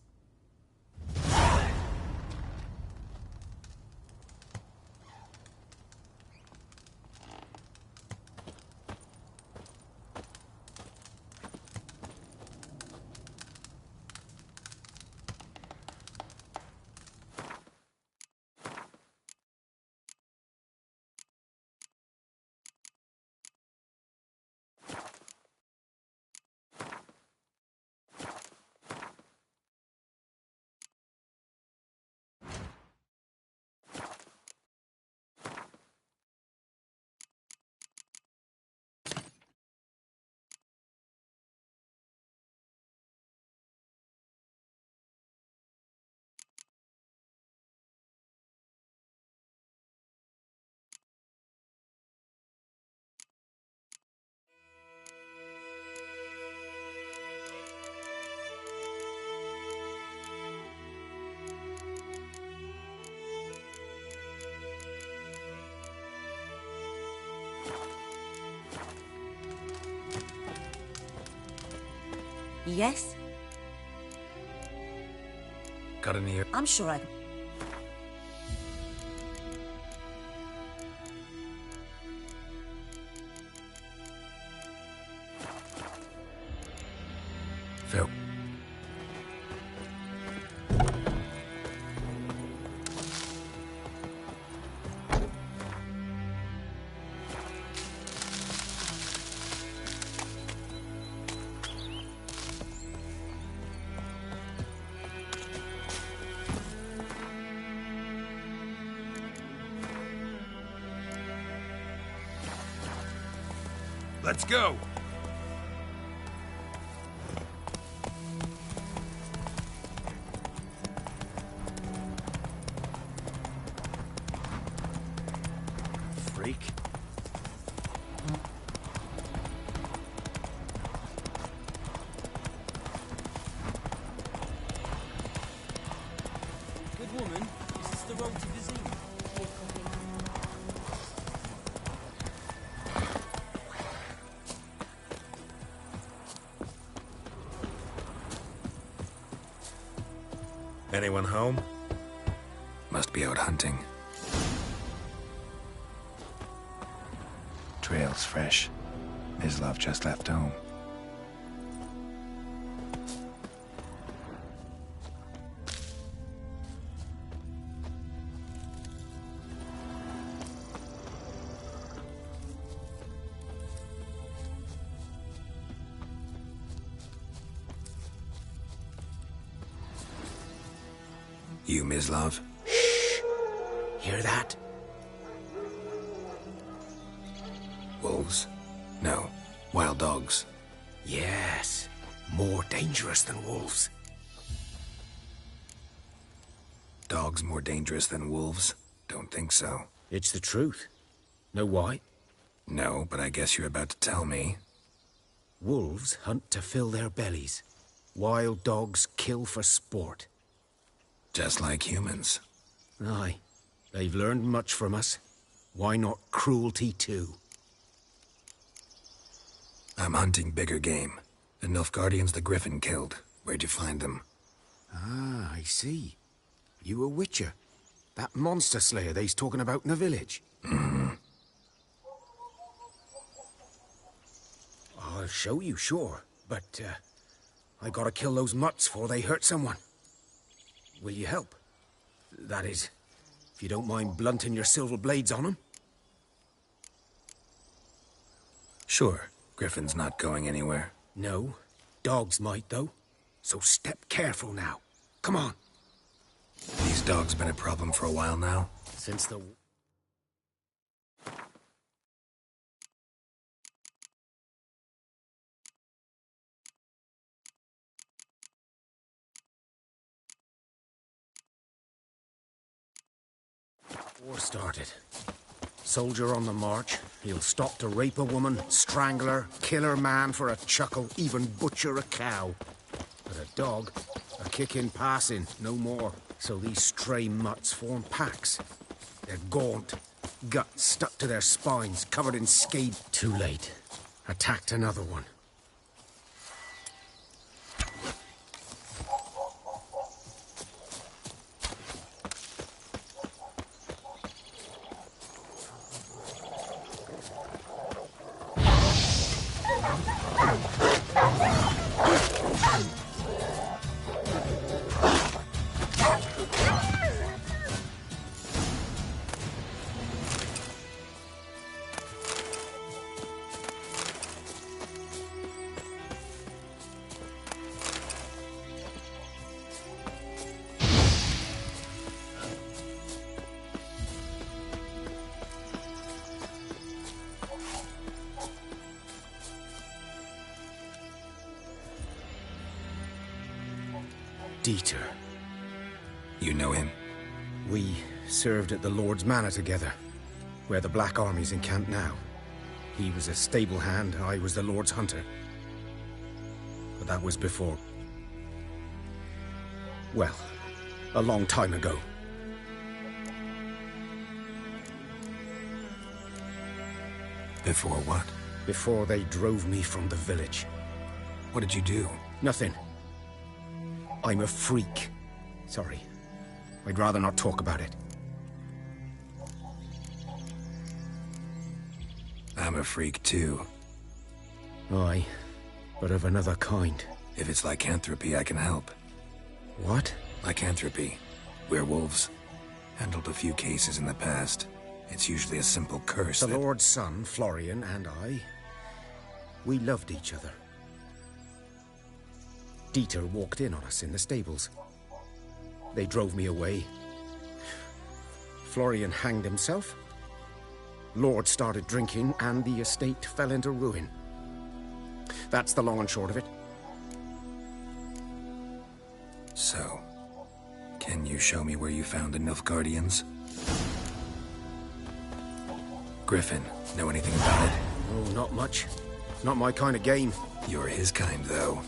Yes? Got any... I'm sure I... Phil. Let's go! Freak. Good woman, is this the road to Vizine? Anyone home? Must be out hunting. Trail's fresh. Mislav just left home. You, Mislav? Hear that? Wolves? No. Wild dogs. Yes. More dangerous than wolves. Dogs more dangerous than wolves? Don't think so. It's the truth. Know why? No, but I guess you're about to tell me. Wolves hunt to fill their bellies. Wild dogs kill for sport. Just like humans. Aye. They've learned much from us. Why not cruelty too? I'm hunting bigger game. The Nilfgaardians the Griffin killed. Where'd you find them? Ah, I see. You a witcher. That monster slayer they's talking about in the village. I'll show you, sure. But, I gotta kill those mutts before they hurt someone. Will you help? That is, if you don't mind blunting your silver blades on them. Sure. Griffin's not going anywhere. No. Dogs might, though. So step careful now. Come on. These dogs been a problem for a while now? Since the... war started. Soldier on the march, he'll stop to rape a woman, strangle her, kill her man for a chuckle, even butcher a cow. But a dog, a kick in passing, no more. So these stray mutts form packs. They're gaunt, guts stuck to their spines, covered in scab. Too late. Attacked another one. Dieter. You know him? We served at the Lord's Manor together, where the Black Army's encamped now. He was a stable hand, I was the Lord's hunter. But that was before... well, a long time ago. Before what? Before they drove me from the village. What did you do? Nothing. I'm a freak. Sorry. I'd rather not talk about it. I'm a freak too. Aye, but of another kind. If it's lycanthropy, I can help. What? Lycanthropy. Werewolves. Handled a few cases in the past. It's usually a simple curse The that... Lord's son, Florian, and I, we loved each other. Dieter walked in on us in the stables. They drove me away. Florian hanged himself. Lord started drinking, and the estate fell into ruin. That's the long and short of it. So, can you show me where you found the Nilfgaardians? Griffin, know anything about it? Oh, not much. Not my kind of game. You're his kind, though.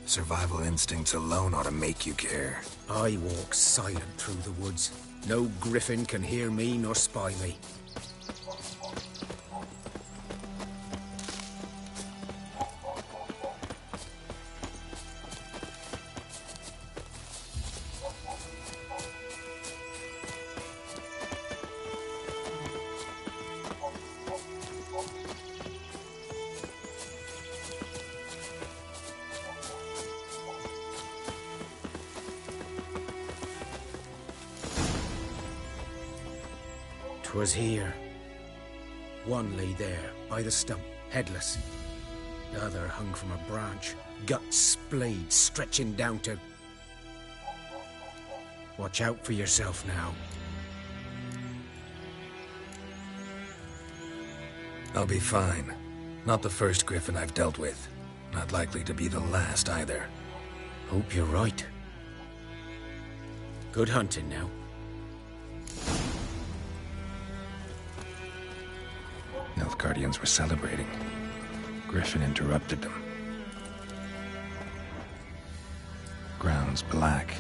Survival instincts alone ought to make you care. I walk silent through the woods. No griffin can hear me nor spy me. Was here. One lay there, by the stump, headless. The other hung from a branch, guts splayed, stretching down to... Watch out for yourself now. I'll be fine. Not the first griffin I've dealt with. Not likely to be the last either. Hope you're right. Good hunting now. Nilfgaardians were celebrating. Griffin interrupted them. Ground's black,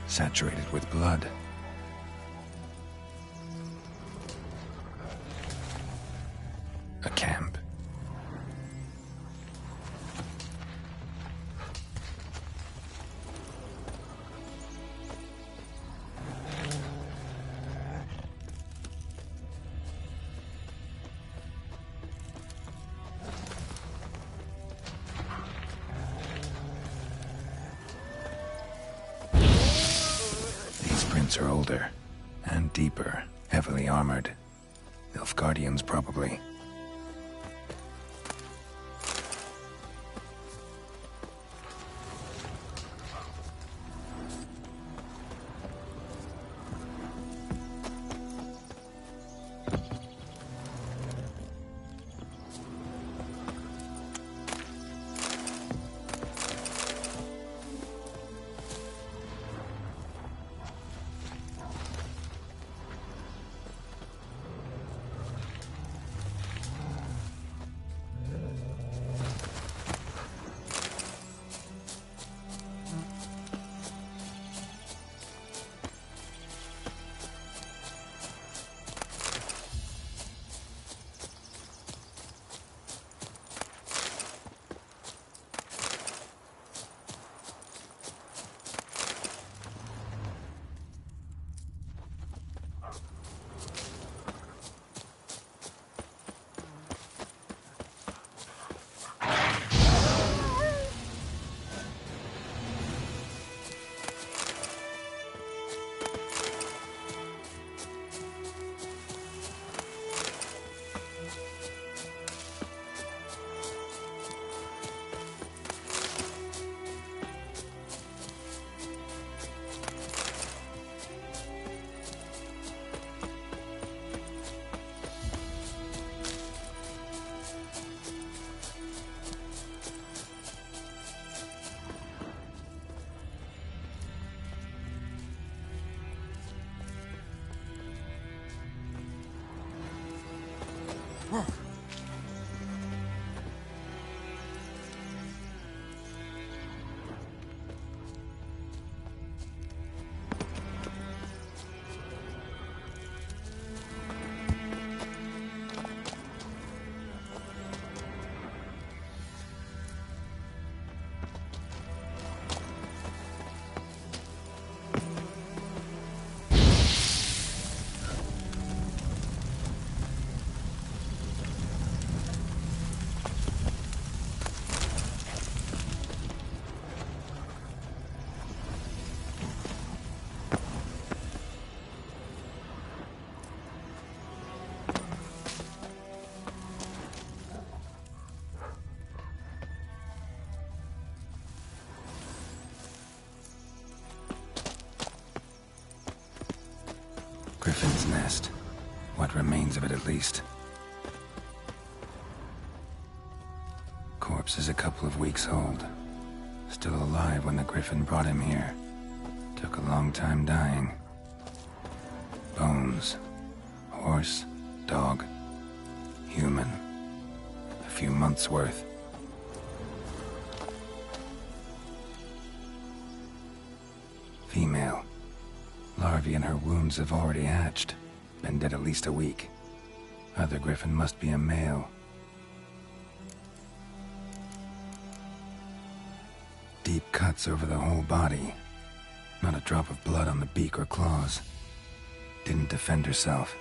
saturated with blood. A camp. Are older and deeper, heavily armored. Nilfgaardians, probably. Griffin's nest. What remains of it, at least. Corpse is a couple of weeks old. Still alive when the Griffin brought him here. Took a long time dying. Bones. Horse, dog, human. A few months' worth. Female. Larvae in her wounds have already hatched. Been dead at least a week. Other Griffin must be a male. Deep cuts over the whole body. Not a drop of blood on the beak or claws. Didn't defend herself.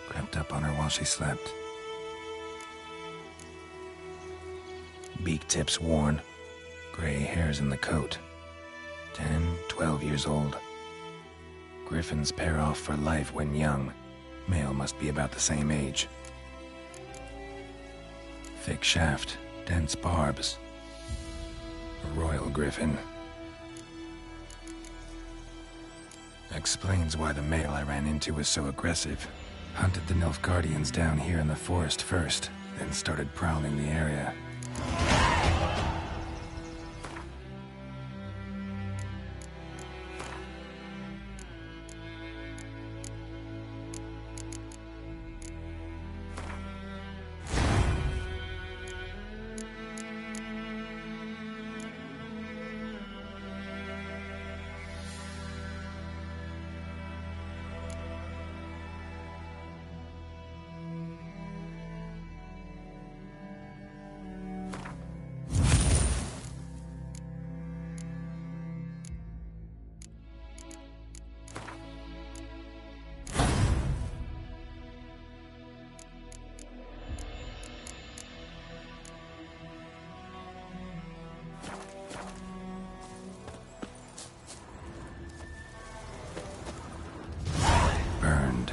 Crept up on her while she slept. Beak tips worn. Gray hairs in the coat. 10, 12 years old. Griffins pair off for life when young. Male must be about the same age. Thick shaft, dense barbs. A royal griffin. Explains why the male I ran into was so aggressive. Hunted the Nilfgaardians down here in the forest first, then started prowling the area. Burned.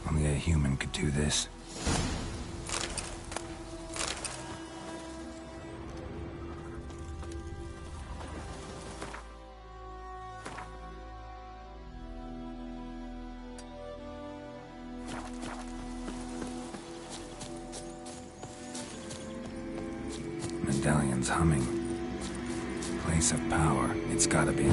Only a human could do this. Medallion's humming. Place of power. It's gotta be.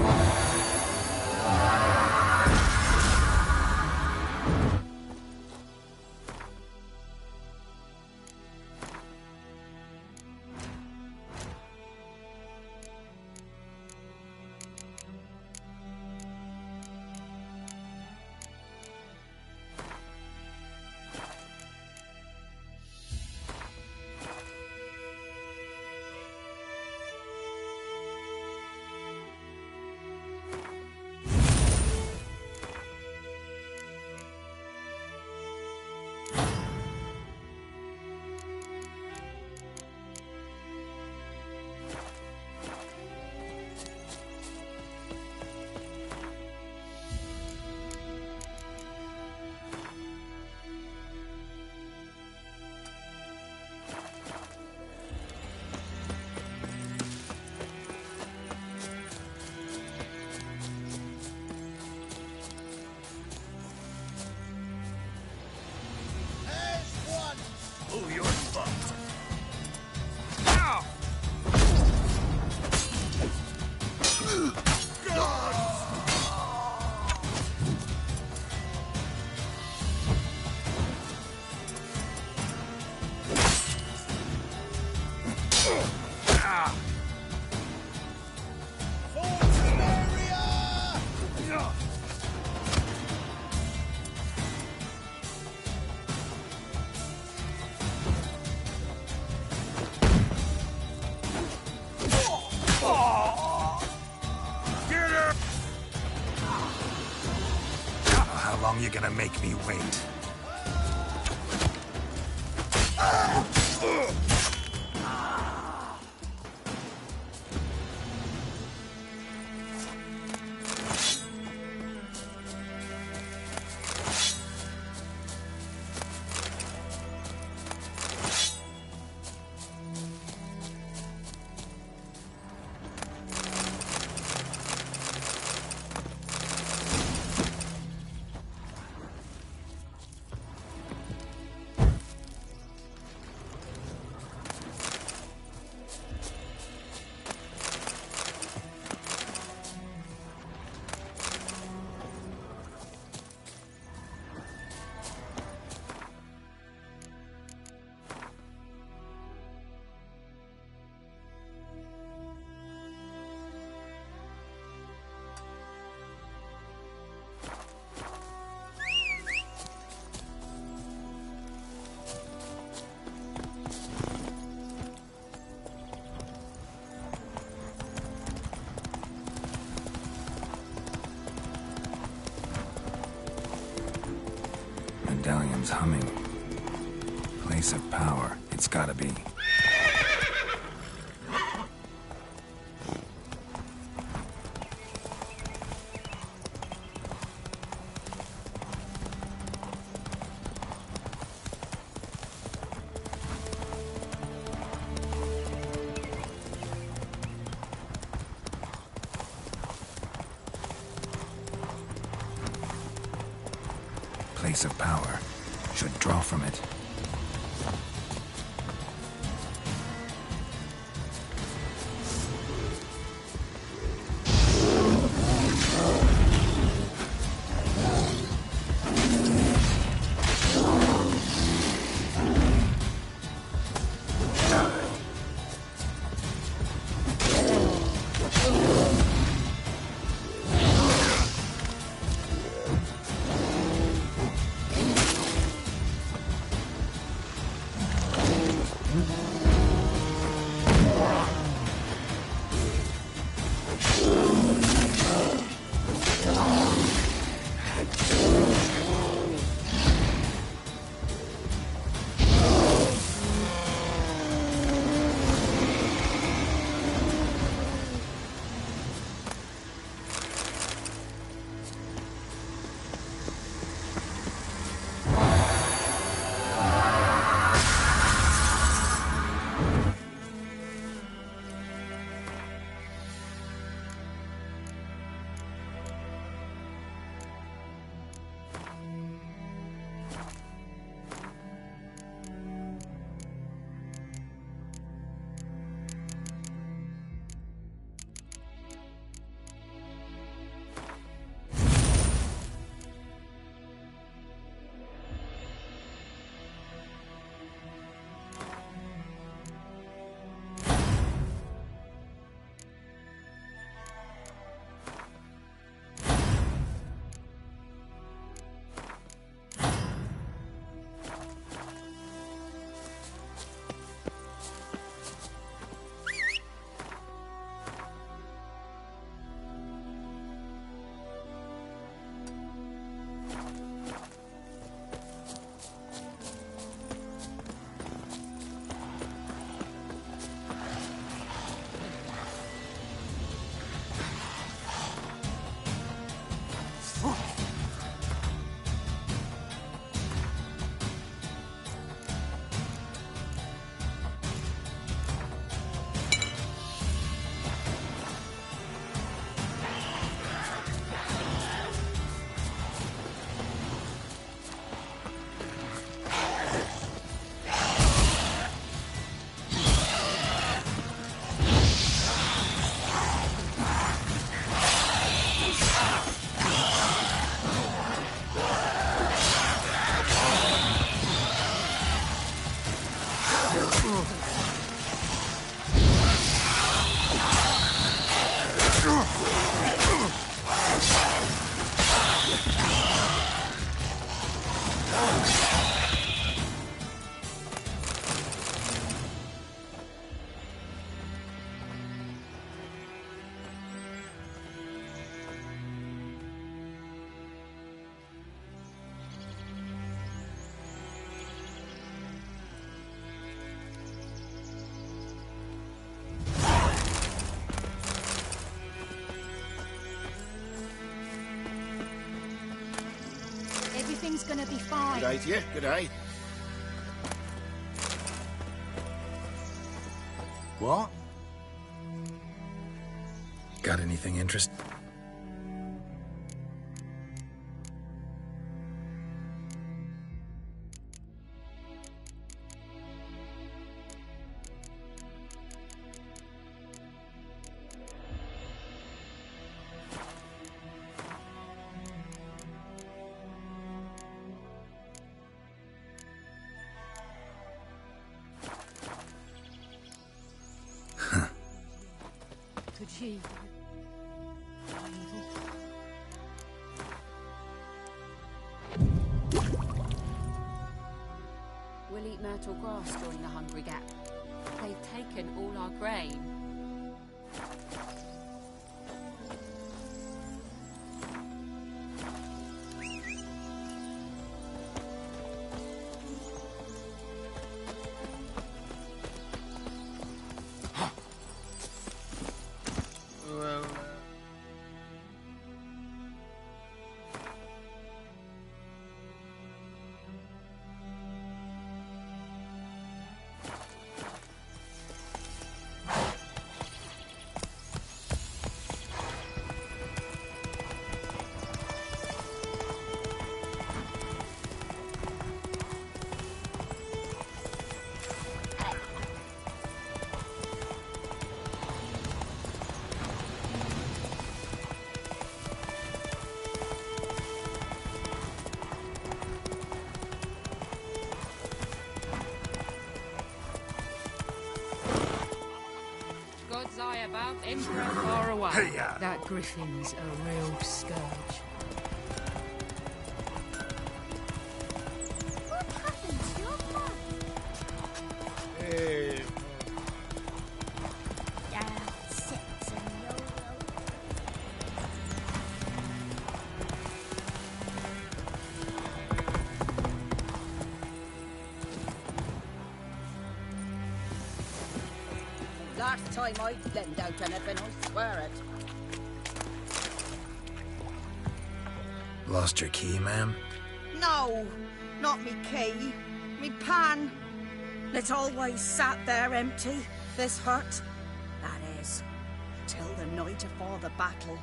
Oh, you're fucked. How long you gonna make me wait? medallion's humming. Place of power, it's gotta be. Place of power. Should draw from it. Everything's gonna be fine. Good day to you. Good day. What? Got anything interesting? Could she? We'll eat myrtle grass during the Hungry Gap. They've taken all our grain. God's eye above, Emperor far away. Hey-ya. That griffin's a real scourge. What happened to your man? Hey. Last time I lend out anything, I swear it. Lost your key, ma'am? No, not me key. Me pan. It always sat there empty, this hut. That is, till the night afore the battle.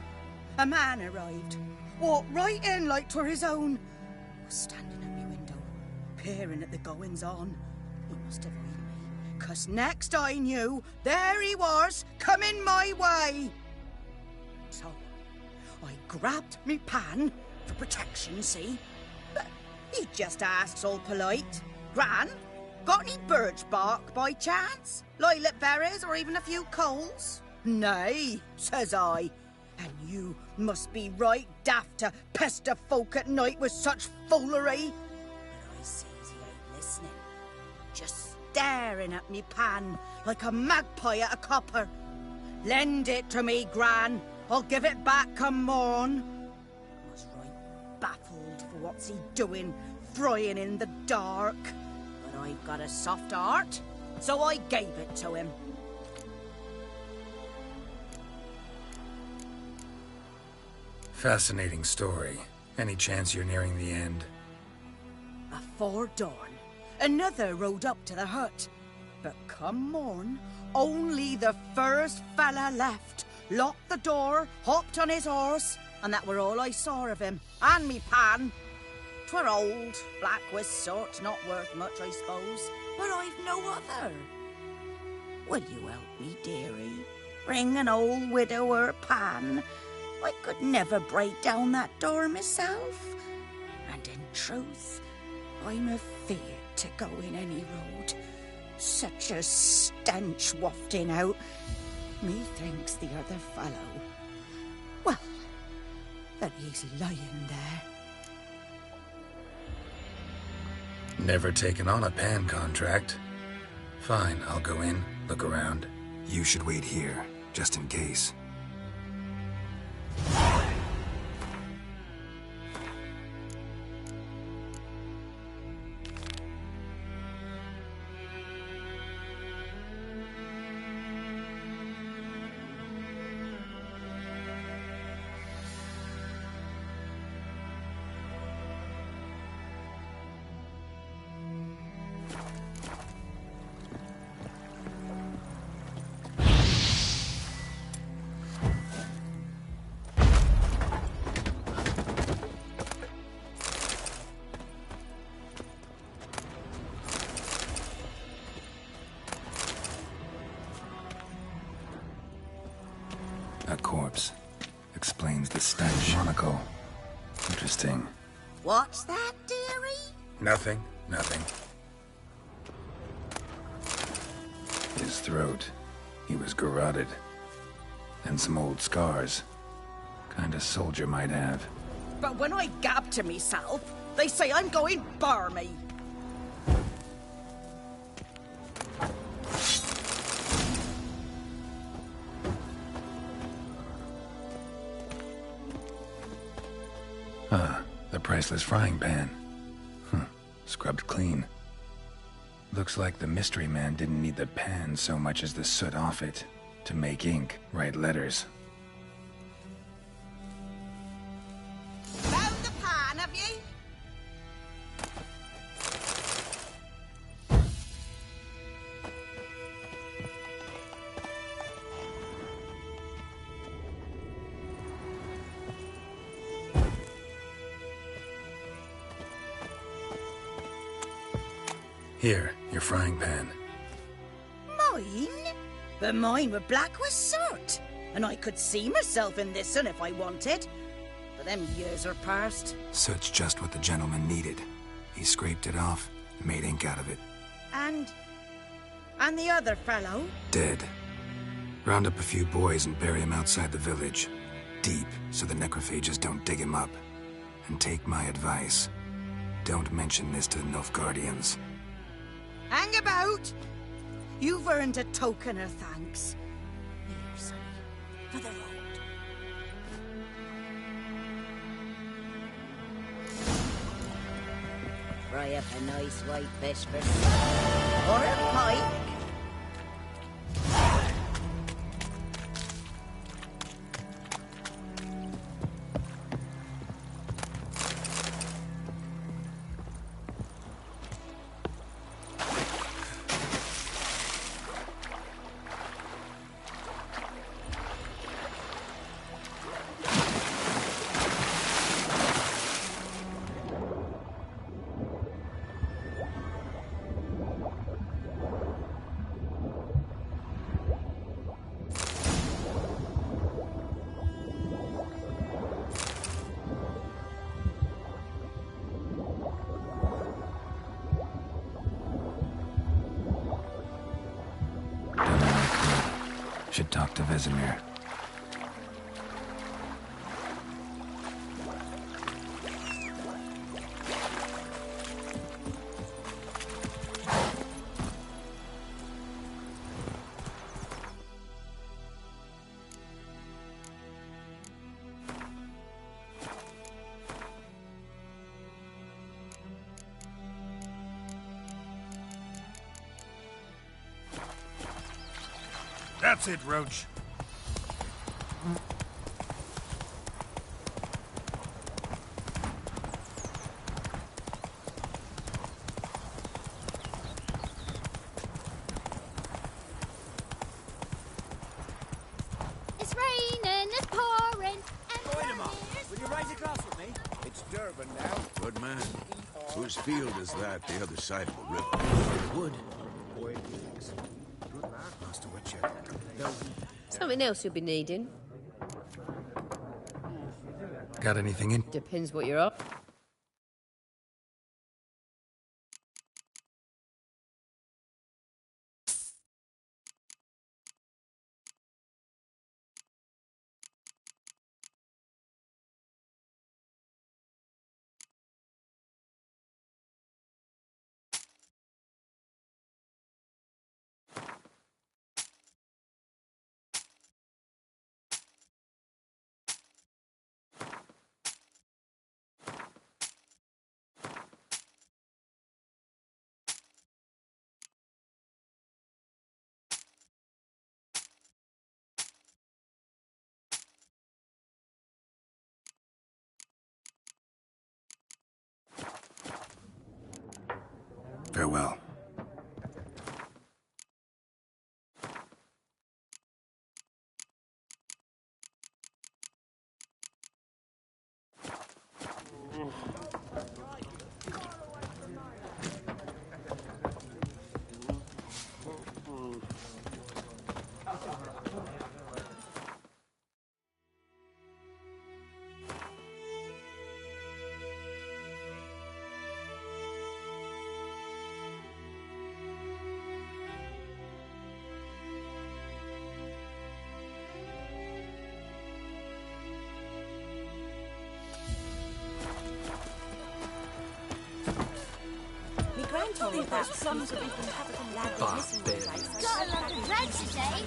A man arrived, walked right in like 'twere his own. Was standing at me window, peering at the goings-on. He must have heard me, 'cause next I knew, there he was, coming my way. So, I grabbed me pan, for protection, see? But he just asks all polite, Gran, got any birch bark by chance? Lilac berries or even a few coals? Nay, says I. And you must be right daft to pester folk at night with such foolery. But I sees he ain't listening. Just staring at me pan like a magpie at a copper. Lend it to me, Gran. I'll give it back come morn. I was right baffled for what's he doing, frying in the dark. But I've got a soft heart, so I gave it to him. Fascinating story. Any chance you're nearing the end? Afore dawn, another rode up to the hut. But come morn, only the first fella left. Locked the door, hopped on his horse, and that were all I saw of him. And me pan. 'Twere old, black with sort, not worth much, I suppose. But I've no other. Will you help me, dearie? Bring an old widower pan. I could never break down that door myself. And in truth, I'm afeard to go in any road. Such a stench wafting out. Methinks the other fellow, well, that he's lying there. Never taken on a pan contract. Fine, I'll go in, look around. You should wait here, just in case. A corpse. Explains the stench. Monocle. Interesting. What's that, dearie? Nothing. His throat. He was garroted. And some old scars. Kind of soldier might have. But when I gab to myself, they say I'm going barmy. The priceless frying pan. Scrubbed clean. Looks like the mystery man didn't need the pan so much as the soot off it to make ink, write letters. Found the pan, have you? Here, your frying pan. Mine? But mine were black with soot. And I could see myself in this one if I wanted. But them years are past. Soot's just what the gentleman needed. He scraped it off and made ink out of it. And the other fellow? Dead. Round up a few boys and bury him outside the village. Deep, so the necrophages don't dig him up. And take my advice. Don't mention this to the Nilfgaardians. Hang about! You've earned a token of thanks. Here, sonny, for the road. Fry up a nice white fish for Or a pike. Should talk to Vesemir. That's it, Roach. It's raining, it's pouring, and Wait a moment. Will you raise a glass with me? It's Durban now. Good man. Whose field is that, the other side of the river? Wood. Master Witcher. Something else you'll be needing. Got anything in? Depends what you're up. Farewell. Me gran told me about some sort of inhabitant land was missing one day. Got a lot of bread today.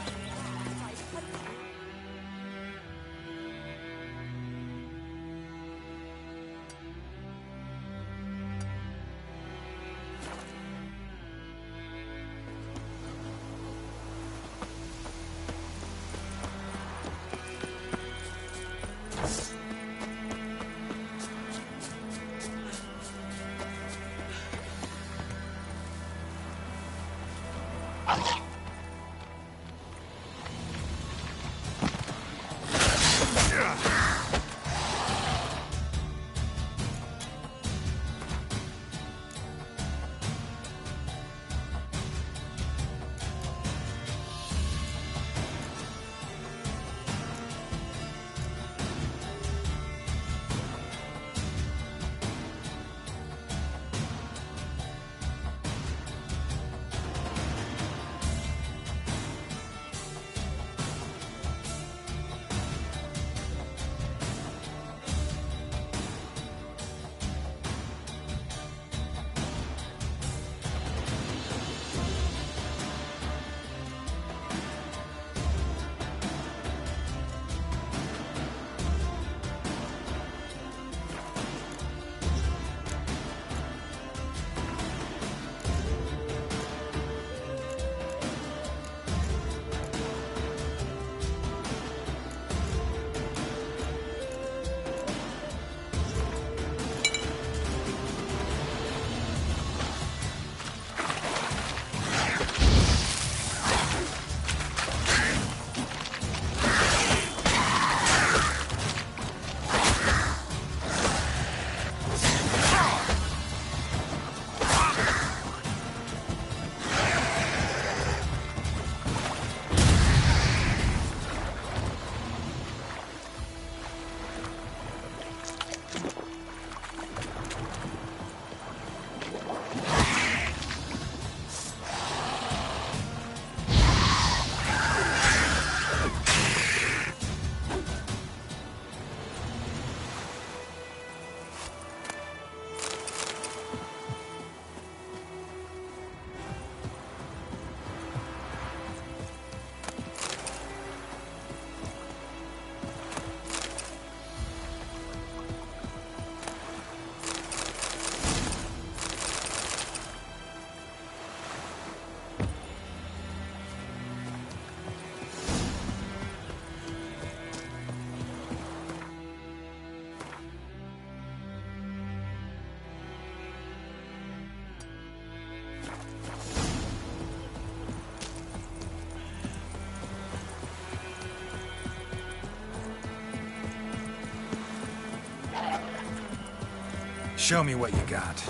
Show me what you got.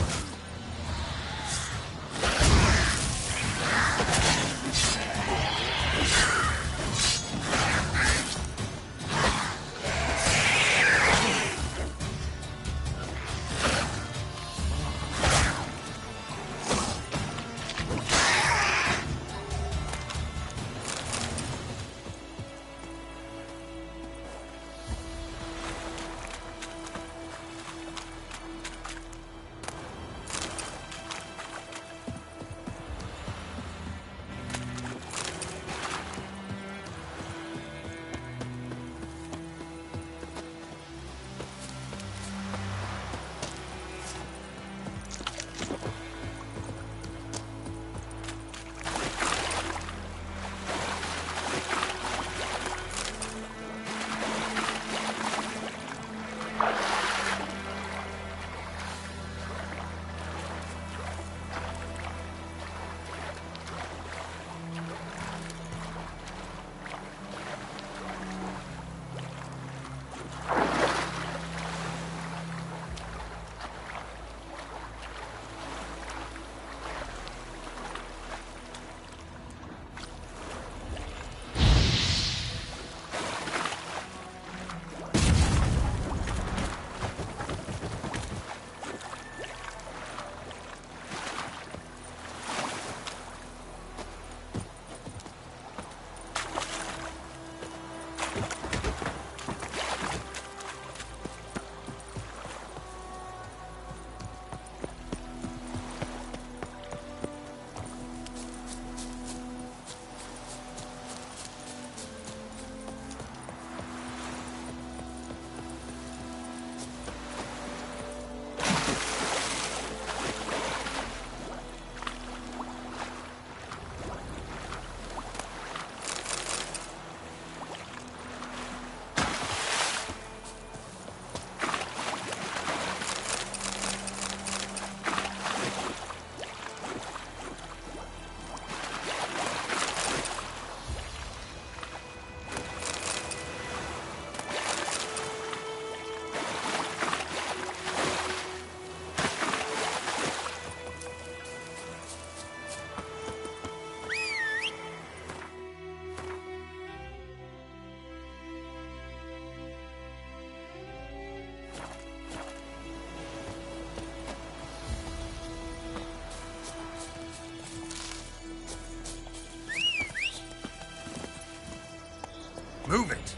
Move it!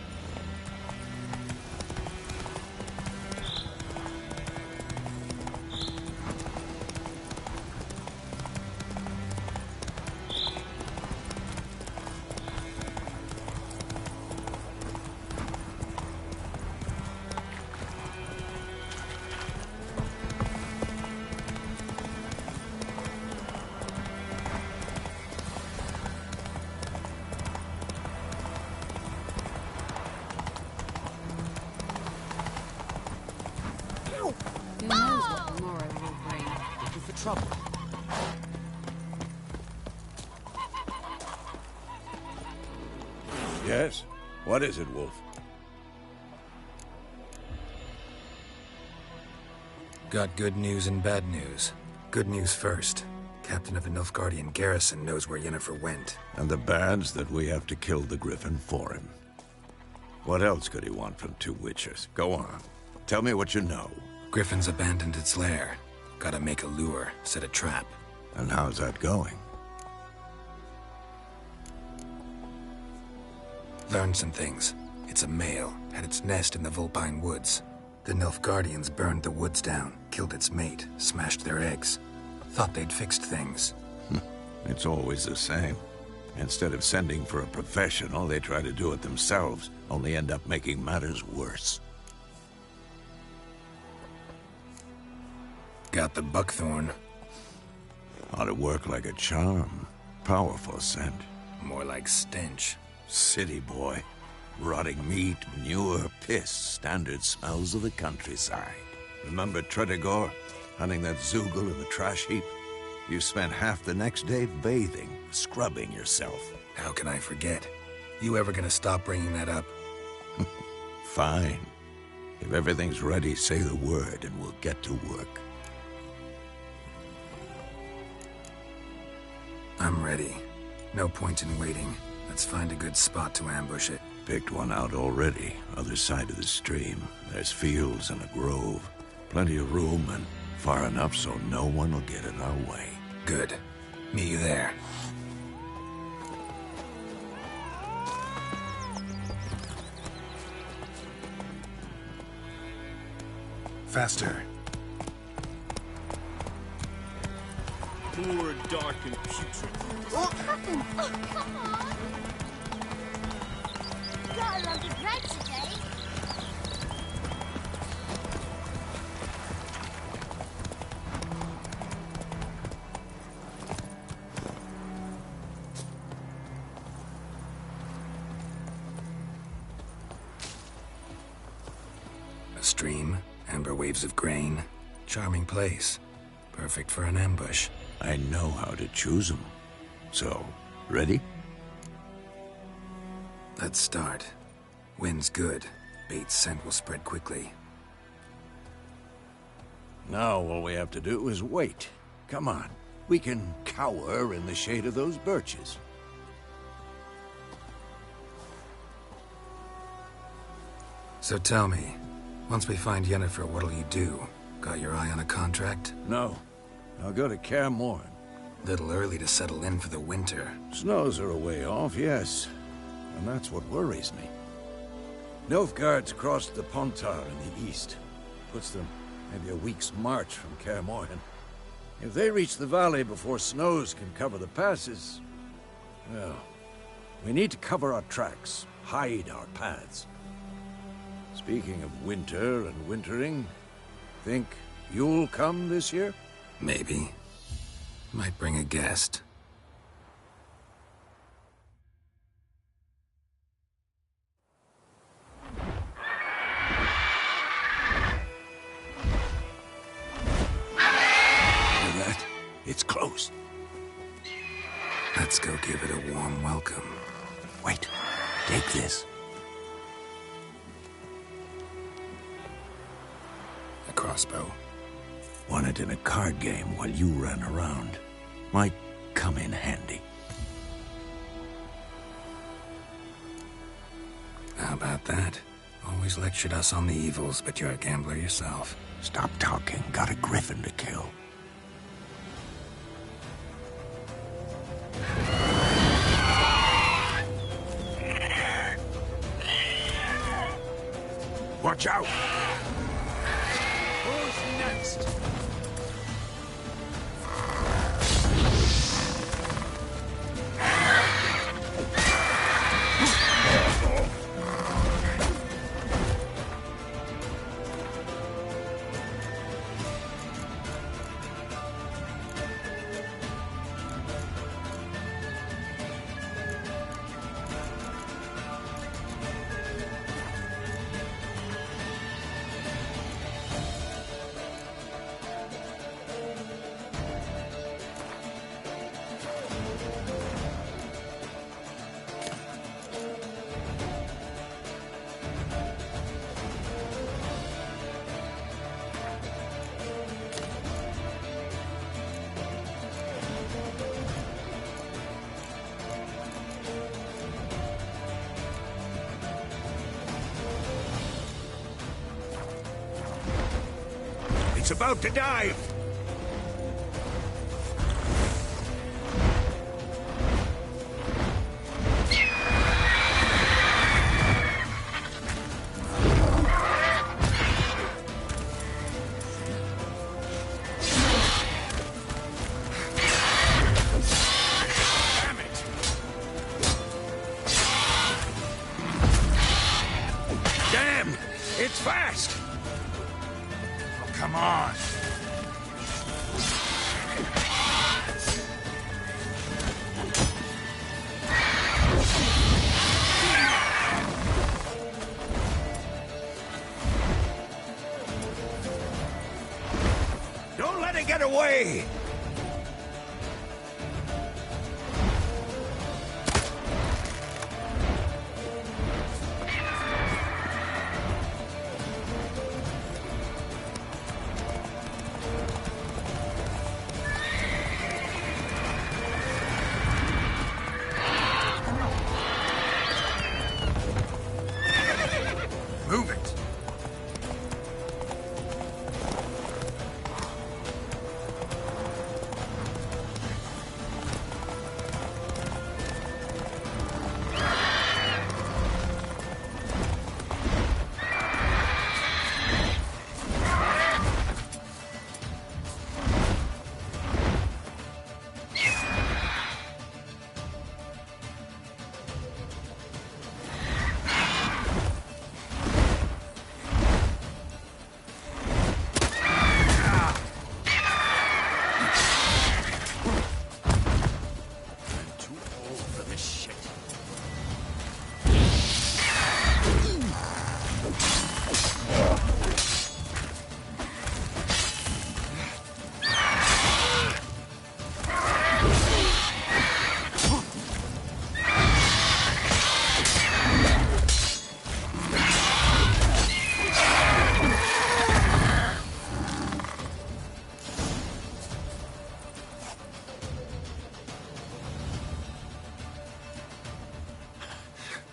Who knows what tomorrow will bring? Looking for trouble. Yes? What is it, Wolf? Got good news and bad news. Good news first. Captain of the Nilfgaardian garrison knows where Yennefer went. And the bad's that we have to kill the Griffin for him. What else could he want from two witches? Go on. Tell me what you know. Griffin's abandoned its lair. Gotta make a lure, set a trap. And how's that going? Learned some things. It's a male, had its nest in the Vulpine Woods. The Nilfgaardians burned the woods down, killed its mate, smashed their eggs. Thought they'd fixed things. It's always the same. Instead of sending for a professional, they try to do it themselves, only end up making matters worse. Got the buckthorn. Ought to work like a charm. Powerful scent. More like stench. City boy. Rotting meat, manure, piss. Standard smells of the countryside. Remember Tredegor? Hunting that Zoogle in the trash heap? You spent half the next day bathing, scrubbing yourself. How can I forget? You ever gonna stop bringing that up? Fine. If everything's ready, say the word and we'll get to work. I'm ready. No point in waiting. Let's find a good spot to ambush it. Picked one out already. Other side of the stream. There's fields and a grove. Plenty of room and far enough so no one will get in our way. Good. Meet you there. Faster. More dark and putrid. What happened? Oh, come on! Got a lovely bread today. A stream, amber waves of grain. Charming place. Perfect for an ambush. I know how to choose them. So, ready? Let's start. Wind's good. Bait's scent will spread quickly. Now all we have to do is wait. Come on. We can cower in the shade of those birches. So tell me, once we find Yennefer, what'll you do? Got your eye on a contract? No. I'll go to Kaer Morhen. Little early to settle in for the winter. Snows are a way off, yes. And that's what worries me. Nilfgaard's crossed the Pontar in the east. Puts them maybe a week's march from Kaer Morhen. If they reach the valley before snows can cover the passes... well, we need to cover our tracks, hide our paths. Speaking of winter and wintering, think you'll come this year? Maybe. Might bring a guest. Hear that? It's close. Let's go give it a warm welcome. Wait. Take this. A crossbow. Won it in a card game while you ran around. Might come in handy. How about that? Always lectured us on the evils, but you're a gambler yourself. Stop talking. Got a griffin to kill. Watch out! Who's next? It's about to dive! Damn it! Damn! It's fast! Come on. Don't let it get away.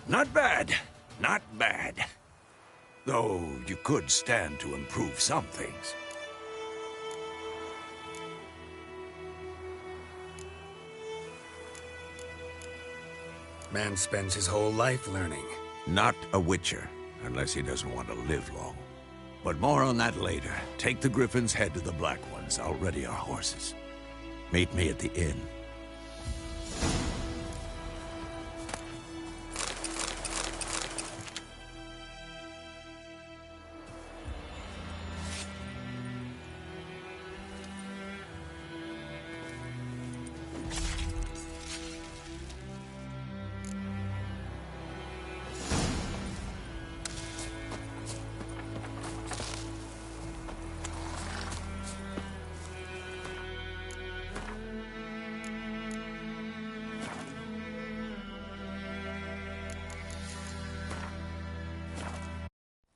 Not bad. Not bad. Though you could stand to improve some things. Man spends his whole life learning. Not a witcher, unless he doesn't want to live long. But more on that later. Take the Griffin's head to the Black Ones. I'll ready our horses. Meet me at the inn.